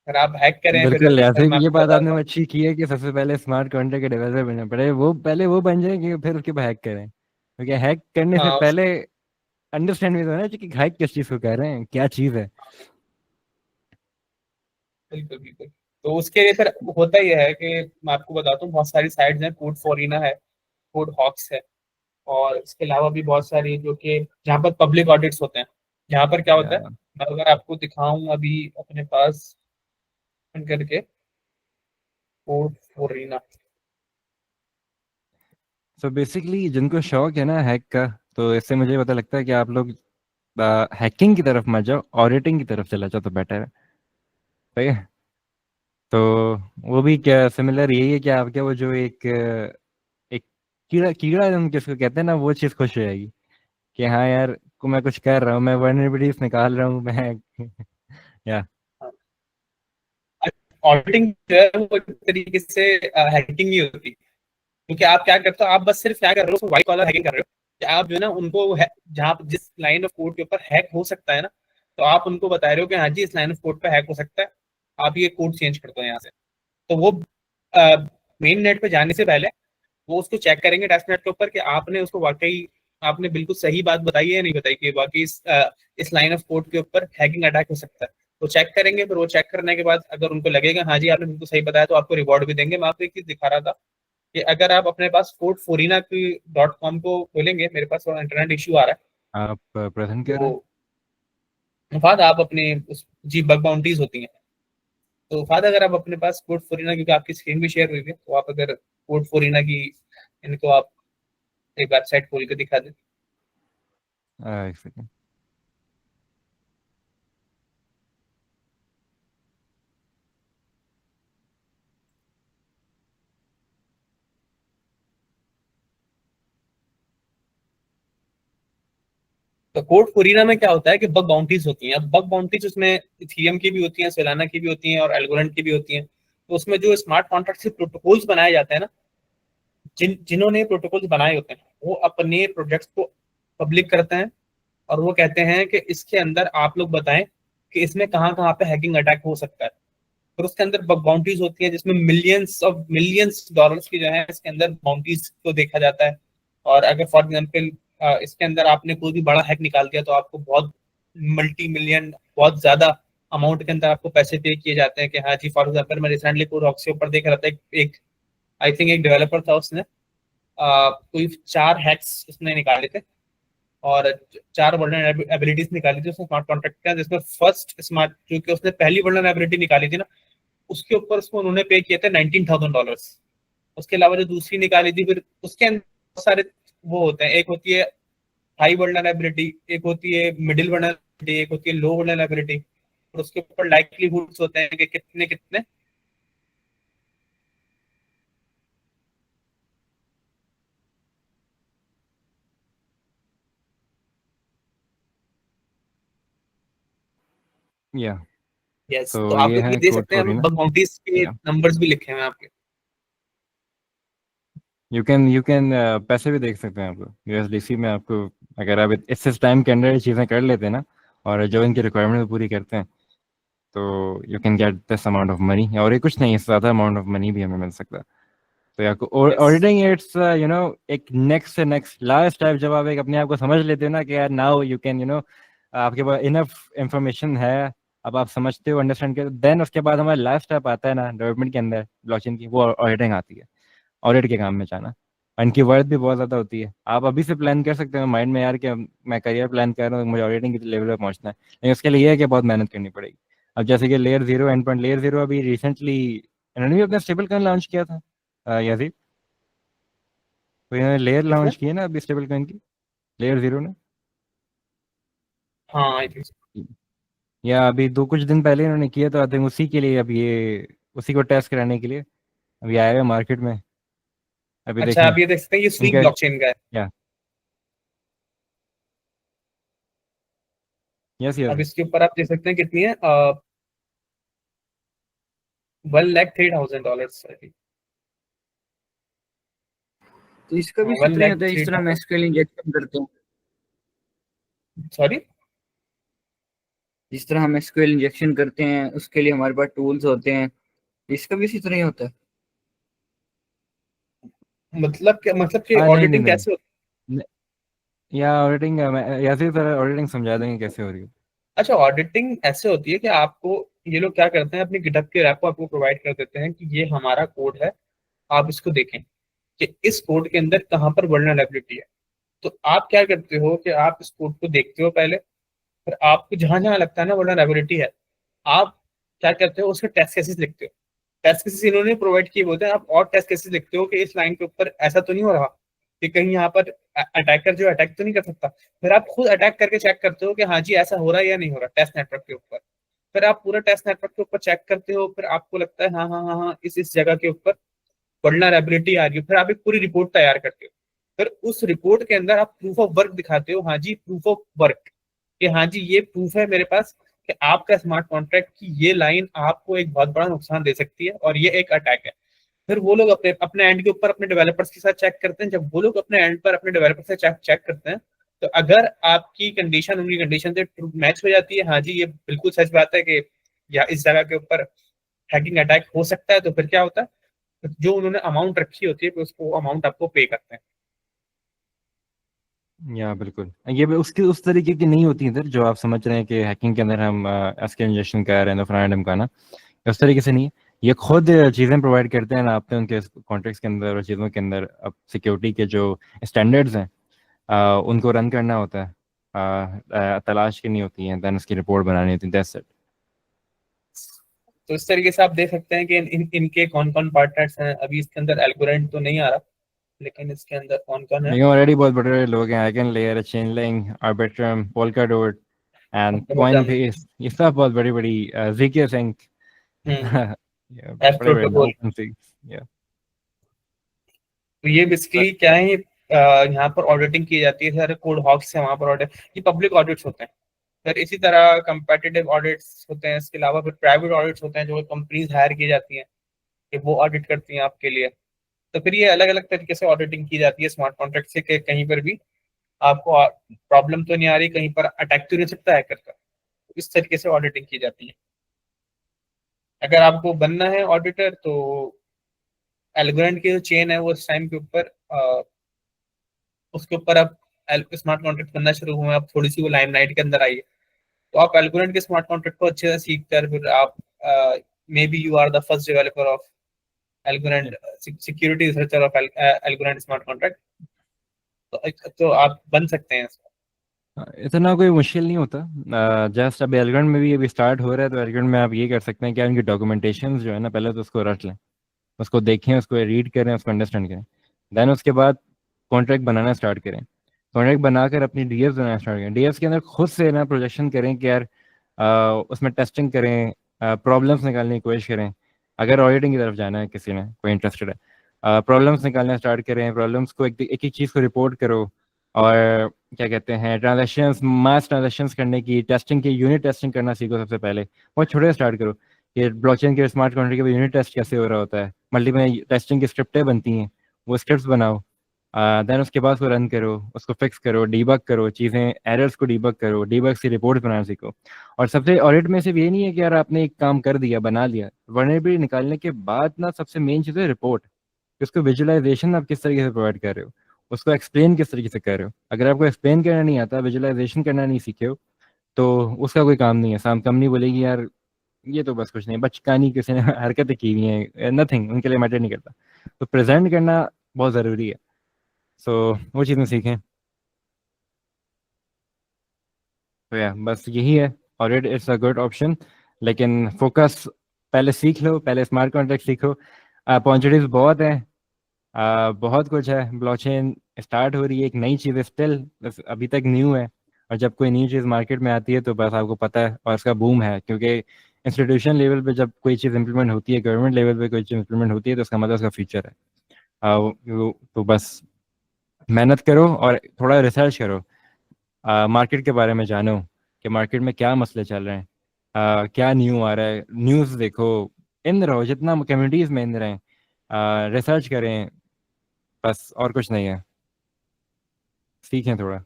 अगर आप हैक करें फिर बिल्कुल सर ऐसे मैं ये आपको बात आपने बताता हूँ। अच्छी की है कि सबसे पहले स्मार्ट कॉन्ट्रैक्ट के डेवलपर बनना पड़े, वो पहले वो बन जाए कि फिर उसके बाद हैक करें, क्योंकि हैक करने से हाँ पहले अंडरस्टैंड भी तो होना चाहिए कि हैक किस चीज़ को कर रहे हैं, क्या चीज़ है। बिल्कुल बिल्कुल। तो उसके लिए फिर होता ही है कि मैं आपको बताता हूँ, बहुत सारी साइट्स हैं, कोड फॉरिना है, कोड हॉक्स है, और इसके अलावा भी बहुत सारी जो कि जहाँ पर पब्लिक ऑडिट्स होते हैं। यहाँ पर क्या होता है, या मैं अगर आपको दिखाऊं अभी अपने पास open करके कोड फॉरिना। सो बेसिकली जिनको शौक है ना हैक का, तो इससे मुझे पता लगता है कि आप लोग हैकिंग की तरफ मत जाओ, ऑडिटिंग की तरफ चला जाओ तो बेटर है। सही है। तो वो भी क्या सिमिलर यही है कि आपके वो जो एक कीड़ा कीड़ा हम किसको कहते हैं ना, वो चीज़ खुश हो जाएगी कि हाँ यार को मैं कुछ कर रहा हूँ, मैं वर्नरेबिलिटीज निकाल रहा हूँ मैं या ऑडिटिंग जो है वो एक तरीके से हैकिंग ही होती है, क्योंकि आप क्या करते हो, आप बस सिर्फ क्या कर रहे हो, व्हाइट कॉलर हैकिंग कर रहे हो। कि आप जो है ना उनको जहाँ जिस लाइन ऑफ कोड के ऊपर हैक हो सकता है ना, तो आप उनको बता रहे हो कि हाँ जी इस लाइन ऑफ कोड पे हैक हो सकता है, आप ये कोड चेंज कर दो यहाँ से। तो वो मेन नेट पे जाने से पहले वो उसको चेक करेंगे टेस्ट नेट के ऊपर कि आपने उसको वाकई आपने बिल्कुल सही बात बताई है या नहीं बताई, कि वाकई इस लाइन ऑफ कोड के ऊपर हैकिंग अटैक हो सकता है। वो चेक करेंगे, फिर वो चेक करने के बाद अगर उनको लगेगा हाँ जी आपने बिल्कुल सही बताया, तो आपको रिवॉर्ड भी देंगे। मैं आपको एक चीज दिखा रहा था कि अगर आप अपने पास कोड फोरिना की .com को खोलेंगे, मेरे पास थोड़ा इंटरनेट इशू आ रहा है, आप प्रेजेंट कर रहे हैं। तो बाद आप अपने उस जी बग बाउंड्रीज होती हैं, तो फाद अगर आप अपने पास कोड फोरिना, क्योंकि आपकी स्क्रीन भी शेयर हुई है, तो आप अगर कोड फोरिना की इनको आप एक वेबसाइट खोल के दिखा दें। एक सेकेंड। तो कोड फोरिना में क्या होता है कि बग बाउंड्रीज होती हैं। अब बग बाउंड्रीज उसमें इथीरियम की भी होती हैं, सोलाना की भी होती हैं, और एल्गोरेंट की भी होती हैं। तो उसमें जो स्मार्ट कॉन्ट्रैक्ट से प्रोटोकॉल्स बनाए जाते हैं ना, जिन्होंने प्रोटोकॉल्स बनाए होते हैं, वो अपने प्रोजेक्ट्स को पब्लिक करते हैं, और वो कहते हैं कि इसके अंदर आप लोग बताएं कि इसमें कहाँ कहाँ पे हैकिंग अटैक हो सकता है। फिर उसके अंदर बग बाउंड्रीज होती है, जिसमें मिलियंस डॉलर्स की जो है इसके अंदर बाउंड्रीज को देखा जाता है। और अगर फॉर एग्जांपल इसके अंदर आपने कोई भी बड़ा हैक निकाल दिया, तो आपको बहुत मल्टी मिलियन, बहुत ज्यादा अमाउंट के अंदर आपको पैसे पे किए जाते हैं। कि हाँ जी, फॉर एग्जांपल मैं रिसेंटली कोई रॉक्स के ऊपर देख रहा था, एक आई थिंक एक डेवलपर था, उसने कोई 4 हैक्स उसने निकाले थे, और 4 वर्नरेबिलिटीज निकाली थी उसने स्मार्ट कॉन्ट्रैक्ट का, जिसमें फर्स्ट स्मार्ट जो कि उसने पहली वर्नरेबिलिटी निकाली थी ना, उसके ऊपर उसको उन्होंने पे किए थे $19,000। उसके अलावा जो दूसरी निकाली थी, फिर उसके अंदर बहुत सारे वो होते हैं, एक होती है हाई वर्नरेबिलिटी, एक होती है मिडिल वर्नरेबिलिटी, एक होती है लो वर्नरेबिलिटी, और उसके ऊपर लाइक्लीहुड्स होते हैं कि कितने कितने। या यस, तो तो आप ये लोग ये है दे कोड सकते हैं, फॉर हम ना। बग बाउंड्रीज के या नंबर्स भी लिखे हुए हैं आपके। यू कैन पैसे भी देख सकते हैं आप लोग यूएसडीसी में आपको, अगर आप इस टाइम के अंदर ये चीज़ें कर लेते हैं ना, और जो इनकी रिक्वायरमेंट पूरी करते हैं, तो you can get this amount of money, और ये कुछ नहीं, इससे ज़्यादा अमाउंट ऑफ मनी भी हमें मिल सकता है। तो आपको यस ऑडिटिंग इट्स एक नेक्स्ट से नेक्स्ट लास्ट स्टेप, जब आप एक अपने आप को समझ लेते हो ना कि यार नाउ यू कैन आपके पास इनफ इंफॉर्मेशन है, अब आप समझते हो, अंडरस्टैंड करते हो, देन उसके बाद हमारा लास्ट स्टेप आता है ना डेवलपमेंट के अंदर ब्लॉकचेन की, वो ऑडिटिंग आती है। ऑडिट के काम में जाना, और इनकी वर्थ भी बहुत ज़्यादा होती है। आप अभी से प्लान कर सकते हो माइंड में यार कि मैं करियर प्लान कर रहा हूँ, मुझे ऑडिटिंग की लेवल पर पहुंचना है, लेकिन उसके लिए ये है कि बहुत मेहनत करनी पड़ेगी। अब जैसे कि layer zero and point layer zero अभी रिसेंटली इन्होंने भी अपना स्टेबल कॉइन लॉन्च किया था, याजीब, तो इन्होंने लेयर किसने? लॉन्च की है ना अभी स्टेबल कॉइन की, लेयर जीरो ने। हाँ आई थिंक। या अभी दो कुछ दिन पहले इन्होंने किया, तो आई थिंक उसी के लिए, अब ये उसी को टेस्ट कराने के लिए अभी आया है मार्केट में। अभी अच्छा, देखें आप ये देख सकते हैं, ये स्वीक इनका। ब्लॉकचेन का है। या यस यस। अब इसके ऊपर आप देख सकते हैं कितनी है, $1,03,000 तो इसका भी हाँ, सूत्र ही होता है, इस तरह हम 1,03,000 एसक्यूएल इंजेक्शन करते हैं, सॉरी जिस तरह हम एसक्यूएल इंजेक्शन करते हैं उसके लिए हमारे पास टूल्स होते हैं, इसका भी इसी तरह ही होता है। मतलब कि हाँ नहीं नहीं ऑडिटिंग नहीं कैसे होती न- या ऑडिटिंग ऐसे तरह ऑडिटिंग समझा देंगे कैसे हो रही है। अच्छा, ऑडिटिंग ऐसे होती है कि आपको ये लोग क्या करते हैं, अपनी गिटहब के रैप को आपको प्रोवाइड कर देते हैं कि ये हमारा कोड है, आप इसको देखें कि इस कोड के अंदर कहाँ पर वल्नरेबिलिटी है। तो आप क्या करते हो कि आप इस कोड को देखते हो पहले, फिर आपको जहां जहां लगता है ना वल्नरेबिलिटी है, आप क्या करते हो, उसके टेस्ट केसेस लिखते हो। टेस्ट केसेस इन्होंने प्रोवाइड किए होते हैं, आप और टेस्ट केसेस लिखते हो कि इस लाइन के ऊपर ऐसा तो नहीं हो रहा कि कहीं यहाँ पर अटैकर जो अटैक तो नहीं कर सकता। फिर आप खुद अटैक करके चेक करते हो कि हाँ जी ऐसा हो रहा है या नहीं हो रहा टेस्ट नेटवर्क के ऊपर। फिर आप पूरा टेस्ट नेटवर्क के ऊपर चेक करते हो, फिर आपको लगता है हाँ हाँ हाँ हाँ इस जगह के ऊपर वल्नरेबिलिटी आ रही है, फिर आप एक पूरी रिपोर्ट तैयार करते हो। फिर उस रिपोर्ट के अंदर आप प्रूफ ऑफ वर्क दिखाते हो, हाँ जी प्रूफ ऑफ वर्क, कि हाँ जी ये प्रूफ है मेरे पास कि आपका स्मार्ट कॉन्ट्रैक्ट की ये लाइन आपको एक बहुत बड़ा नुकसान दे सकती है और ये एक अटैक है। फिर वो लोग अपने अपने एंड के ऊपर अपने डेवलपर्स के साथ चेक करते हैं। जब वो लोग अपने एंड पर अपने डेवलपर से चेक चेक करते हैं, तो अगर आपकी कंडीशन उनकी कंडीशन से मैच हो जाती है, हाँ जी ये बिल्कुल सच बात है कि या इस जगह के ऊपर हैकिंग अटैक हो सकता है, तो फिर क्या होता है, जो उन्होंने अमाउंट रखी होती है उसको अमाउंट आपको पे करते हैं। या बिल्कुल ये भी उसकी उस तरीके की नहीं होती इधर जो आप समझ रहे हैं कि हैकिंग के अंदर हम एसक्यूएल इंजेक्शन कर रहे हैं तो फ्रंट का ना, उस तरीके से नहीं है। ये खुद चीज़ें प्रोवाइड करते हैं ना आपने उनके कॉन्ट्रैक्ट्स के अंदर और चीज़ों के अंदर अब सिक्योरिटी के जो स्टैंडर्ड्स हैं उनको रन करना होता है, तलाश करनी होती है, देन उसकी रिपोर्ट बनानी होती है, दैट्स इट। तो इस तरीके से आप देख सकते हैं कि इनके कौन कौन पार्टनर्स हैं। अभी इसके अंदर एल्गोरेंट तो नहीं आ रहा, लेकिन इसके अंदर कौन कौन है। लेकिन ऑलरेडी बहुत बड़े बड़े लोग हैं, EigenLayer, Chainlink, Arbitrum, Polkadot and बहुत कॉइन ज्यादा। बेस, ये सब बहुत बड़ी बड़ी ज़ीके सिंक एफ बड़े बड़े प्रोटोकॉल। Open sinks. तो ये बेसिकली क्या है, यहाँ पर ऑडिटिंग की जाती है, सारे कोड हॉक्स है वहाँ पर ऑडिट, ये पब्लिक ऑडिट्स होते हैं। फिर इसी तरह कंपेटिटिव ऑडिट्स होते हैं, इसके अलावा फिर प्राइवेट ऑडिट्स होते हैं जो कंपनीज हायर की जाती हैं कि वो ऑडिट करती हैं आपके लिए। तो फिर ये अलग अलग तरीके से ऑडिटिंग की जाती है स्मार्ट कॉन्ट्रैक्ट से, कि कहीं पर भी आपको प्रॉब्लम तो नहीं आ रही, कहीं पर अटैक तो नहीं हो सकता हैकर का। तो इस तरीके से ऑडिटिंग की जाती है। अगर आपको बनना है ऑडिटर, तो एल्गोरेंट की जो चेन है वो इस टाइम के ऊपर उसके ऊपर आप स्मार्ट कॉन्ट्रैक्ट बनना शुरू हुए, आप थोड़ी सी वो लाइमलाइट के अंदर आइए, तो आप एल्गोरेंट के स्मार्ट कॉन्ट्रैक्ट को अच्छे से सीख कर फिर आप may be you are the first developer of Algorand, security researcher of Algorand smart contract, तो आप बन सकते हैं इसमें। इतना कोई मुश्किल नहीं होता। जस्ट अब एलगन में भी अभी स्टार्ट हो रहा है, तो एलगन में आप ये कर सकते हैं कि उनकी डॉक्यूमेंटेशन जो है ना, पहले तो उसको रट लें, उसको देखें, उसको रीड करें, उसको अंडरस्टैंड करें। देन उसके बाद कॉन्ट्रैक्ट बनाना स्टार्ट करें। कॉन्ट्रैक्ट बनाकर अपनी डीएफ बनाना स्टार्ट करें। डीएफ के अंदर खुद से ना प्रोजेक्शन करें कि यार उसमें टेस्टिंग करें, प्रॉब्लम्स निकालने की कोशिश करें। अगर ऑडिटिंग की तरफ जाना है किसी ने, कोई इंटरेस्टेड है, प्रॉब्लम्स निकालना स्टार्ट करें, प्रॉब्लम्स को एक एक चीज़ को रिपोर्ट करो। और क्या कहते हैं, ट्रांजैक्शंस, मास ट्रांजैक्शंस करने की टेस्टिंग की, यूनिट टेस्टिंग करना सीखो सबसे पहले। बहुत छोटे स्टार्ट करो कि ब्लॉकचेन के स्मार्ट कॉन्ट्रैक्ट के यूनिट टेस्ट कैसे हो रहा होता है, मल्टीपल टेस्टिंग की स्क्रिप्टें बनती हैं, वो स्क्रिप्ट्स बनाओ। देन उसके बाद उसको रन करो, उसको फिक्स करो, डीबग करो, चीज़ें एरर्स को डीबग करो, डीबग से रिपोर्ट बनाना सीखो। और सबसे ऑडिट में सिर्फ ये नहीं है कि यार आपने एक काम कर दिया, बना लिया, वल्नरेबिलिटी निकालने के बाद ना सबसे मेन चीज़ है रिपोर्ट। उसको विजुअलाइजेशन आप किस तरीके से प्रोवाइड कर रहे हो, उसको एक्सप्लेन किस तरीके से कर रहे हो। अगर आपको एक्सप्लेन करना नहीं आता, विजुअलाइजेशन करना नहीं सीखे हो, तो उसका कोई काम नहीं है। साम कंपनी बोलेगी यार ये तो बस कुछ नहीं, बचकानी किसी ने हरकतें की हुई हैं, नथिंग, उनके लिए मैटर नहीं करता। तो प्रेजेंट करना बहुत ज़रूरी है। सो वो चीज़ें सीखें। तो या बस यही है, audit it's a good option, लेकिन फोकस पहले सीख लो, पहले स्मार्ट कॉन्ट्रैक्ट सीखो। अपॉर्चुनिटीज बहुत हैं, बहुत कुछ है। ब्लॉकचेन स्टार्ट हो रही है, एक नई चीज़ है, स्टिल अभी तक न्यू है। और जब कोई नई चीज़ मार्केट में आती है तो बस आपको पता है, और इसका बूम है, क्योंकि इंस्टीट्यूशन लेवल पे जब कोई चीज़ इंप्लीमेंट होती है, गवर्नमेंट लेवल पे कोई चीज़ इंप्लीमेंट होती है, तो उसका मतलब उसका फ्यूचर है। तो बस मेहनत करो और थोड़ा रिसर्च करो, मार्केट के बारे में जानो कि मार्केट में क्या मसले चल रहे हैं, क्या न्यू आ रहा है, न्यूज़ देखो, इन रहो, जितना कम्युनिटीज़ में इन रहें, रिसर्च करें, बस और कुछ नहीं है, सीखें थोड़ा।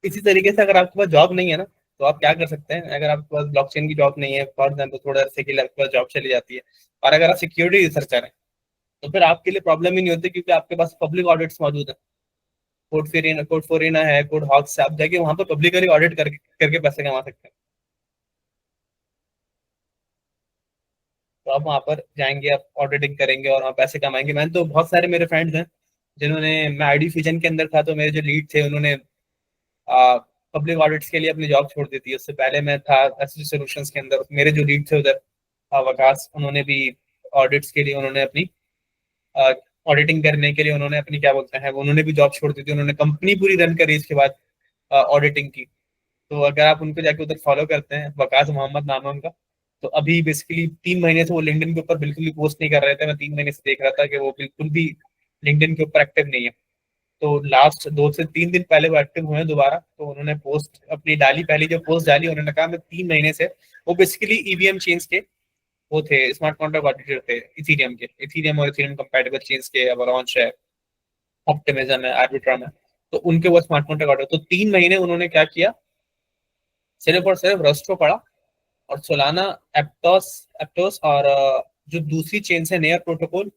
इसी तरीके से अगर आपके पास जॉब नहीं है ना, तो आप क्या कर सकते हैं, अगर आपके पास ब्लॉकचेन की जॉब नहीं है फॉर एग्जाम्पल, थोड़ा अरसे के लिए आपके पास जॉब चली जाती है, और अगर आप सिक्योरिटी रिसर्चर हैं, तो फिर आपके लिए प्रॉब्लम ही नहीं होती, क्योंकि आपके पास पब्लिक ऑडिट्स मौजूद है। कोड फोरिना है, कोड हॉक्स से आप जाके वहां पर पब्लिकली ऑडिट करके पैसे कमा सकते हैं। तो आप वहां पर जाएंगे, आप ऑडिटिंग करेंगे और वहाँ पैसे कमाएंगे। मैंने तो बहुत सारे मेरे फ्रेंड्स हैं जिन्होंने, मैं आईडी फ्यूजन के अंदर था, तो मेरे जो लीड थे उन्होंने पब्लिक ऑडिट्स के लिए अपनी जॉब छोड़ दी थी। उससे पहले मैं था एसएससी सॉल्यूशंस के अंदर, मेरे जो लीड थे उधर वकास, उन्होंने भी ऑडिट्स के लिए उन्होंने अपनी ऑडिटिंग करने के लिए उन्होंने अपनी क्या बोलते हैं, उन्होंने भी जॉब छोड़ दी थी। उन्होंने कंपनी पूरी रन करी इसके बाद ऑडिटिंग की। तो अगर आप उनको जाके उधर फॉलो करते हैं, वकास मोहम्मद नाम है उनका, तो अभी बेसिकली 3 महीने से वो लिंक्डइन के ऊपर बिल्कुल भी पोस्ट नहीं कर रहे थे। मैं 3 महीने से देख रहा था कि वो बिल्कुल भी लिंक्डइन के ऊपर एक्टिव नहीं है। तो लास्ट 2 से 3 दिन पहले वो एक्टिव हुए हैं दोबारा, तो उन्होंने पोस्ट अपनी डाली, पहली जो पोस्ट डाली उन्होंने कहा मैं 3 महीने से, वो बेसिकली ईवीएम चेंज के वो थे, स्मार्ट कॉन्ट्रैक्ट ऑडिटर थे इथीरियम के, इथीरियम और इथीरियम कंपैटिबल चेंज के, अवलांच है, ऑप्टिमिज्म है, आर्बिट्रम है, तो उनके वो स्मार्ट कॉन्ट्रैक्ट ऑडिटर। तो 3 महीने उन्होंने क्या किया, सिर्फ और सिर्फ रस्ट को पढ़ा, और सोलाना, एप्टोस एप्टोस और जो दूसरी चेन है नेयर प्रोटोकॉल,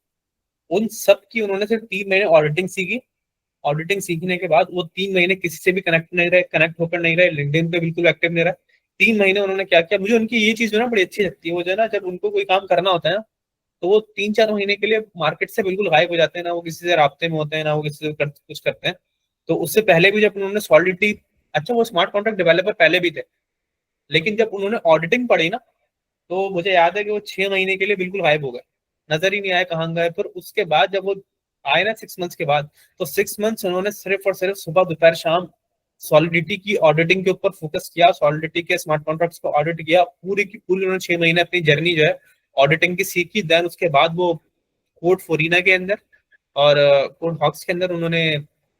उन सब की उन्होंने सिर्फ 3 महीने ऑडिटिंग सीखी। ऑडिटिंग सीखने के बाद वो 3 महीने किसी से भी कनेक्ट नहीं रहे, कनेक्ट होकर नहीं रहे, लिंक्डइन पे बिल्कुल एक्टिव नहीं रहे। 3 महीने उन्होंने क्या किया, मुझे उनकी ये चीज जो ना बड़ी अच्छी लगती है, वो जो है ना, जब उनको कोई काम करना होता है ना, तो वो 3-4 महीने के लिए मार्केट से बिल्कुल गायब हो जाते हैं, ना वो किसी से राब्ते में होते हैं, ना वो किसी से कुछ करते हैं। तो उससे पहले भी जब उन्होंने सॉलिडिटी, अच्छा वो स्मार्ट कॉन्ट्रैक्ट डेवलपर पहले भी थे, लेकिन जब उन्होंने ऑडिटिंग पढ़ी ना, तो मुझे याद है कि वो 6 महीने के लिए बिल्कुल गायब हो गए, नजर ही नहीं आया कहाँ गए। फिर उसके बाद जब वो आए ना 6 मंथ्स के बाद, तो 6 मंथ्स उन्होंने सिर्फ और सिर्फ सुबह दोपहर शाम सॉलिडिटी की ऑडिटिंग के ऊपर फोकस किया, सॉलिडिटी के स्मार्ट कॉन्ट्रैक्ट्स को ऑडिट किया, पूरी की पूरी उन्होंने 6 महीने अपनी जर्नी जो है ऑडिटिंग की सीखी। देन उसके बाद वो कोड फोरिना के अंदर और कोड हॉक्स के अंदर उन्होंने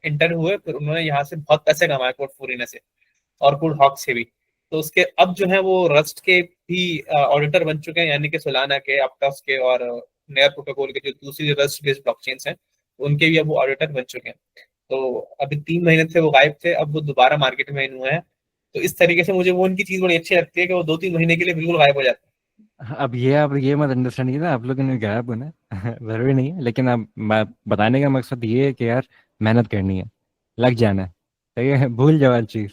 इंटर हुए। फिर उन्होंने यहाँ से बहुत पैसे कमाए कोड फोरिना से और कोड हॉक्स से भी। तो उसके अब जो है वो रस्ट के भी ऑडिटर बन चुके हैं, यानी कि सोलाना के, अपटॉस के और नेयर प्रोटोकॉल के जो दूसरी रस्ट बेस्ड ब्लॉकचेन्स हैं, उनके भी अब वो ऑडिटर बन चुके हैं। तो अभी 3 महीने से वो गायब थे, अब वो दोबारा मार्केट में इन हुए हैं। तो इस तरीके से मुझे वो उनकी चीज बड़ी अच्छी लगती है कि वो 2-3 महीने के लिए बिल्कुल गायब हो जाते अब ये आप ये मत अंडरस्टैंड कीजिए आप लोगों ने गायब होना है। ज़रूरी नहीं है, लेकिन अब बताने का मकसद ये है कि यार मेहनत करनी है, लग जाना है, ठीक है। भूल जाओ हर चीज़,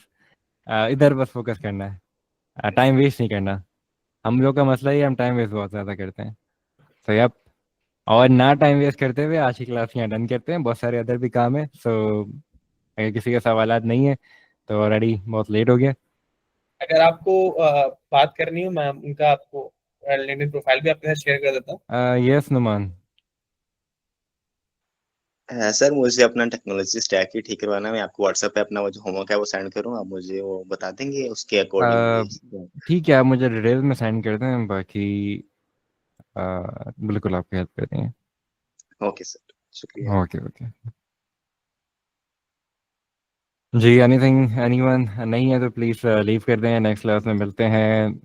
इधर बस फोकस करना है, टाइम वेस्ट नहीं करना। हम लोग का मसला ही है, हम टाइम वेस्ट बहुत ज़्यादा करते हैं। सो अब, और ना टाइम वेस्ट करते हुए आज की क्लास यहाँ डन करते हैं, बहुत सारे अदर भी काम है। सो अगर किसी का सवालात नहीं है तो ऑलरेडी बहुत लेट हो गया। हैं। अगर आपको बात करनी हो, मैं उनका आपको लिंक्डइन प्रोफाइल भी आपके साथ शेयर कर देता हूँ। यस नुमान। सर मुझे अपना टेक्नोलॉजी स्टैक ही ठीक करवाना है। मैं आपको व्हाट्सएप पे अपना वो जो होमवर्क है वो सेंड करूँ, आप मुझे वो बता देंगे उसके अकॉर्डिंगली। ठीक है, आप मुझे डिटेल में सेंड कर दें, बाकी बिल्कुल आपकी हेल्प कर देंगे। ओके सर, शुक्रिया। ओके ओके जी। एनीथिंग एनीवन नहीं है तो प्लीज़ लीव कर दें, नेक्स्ट क्लास में मिलते हैं।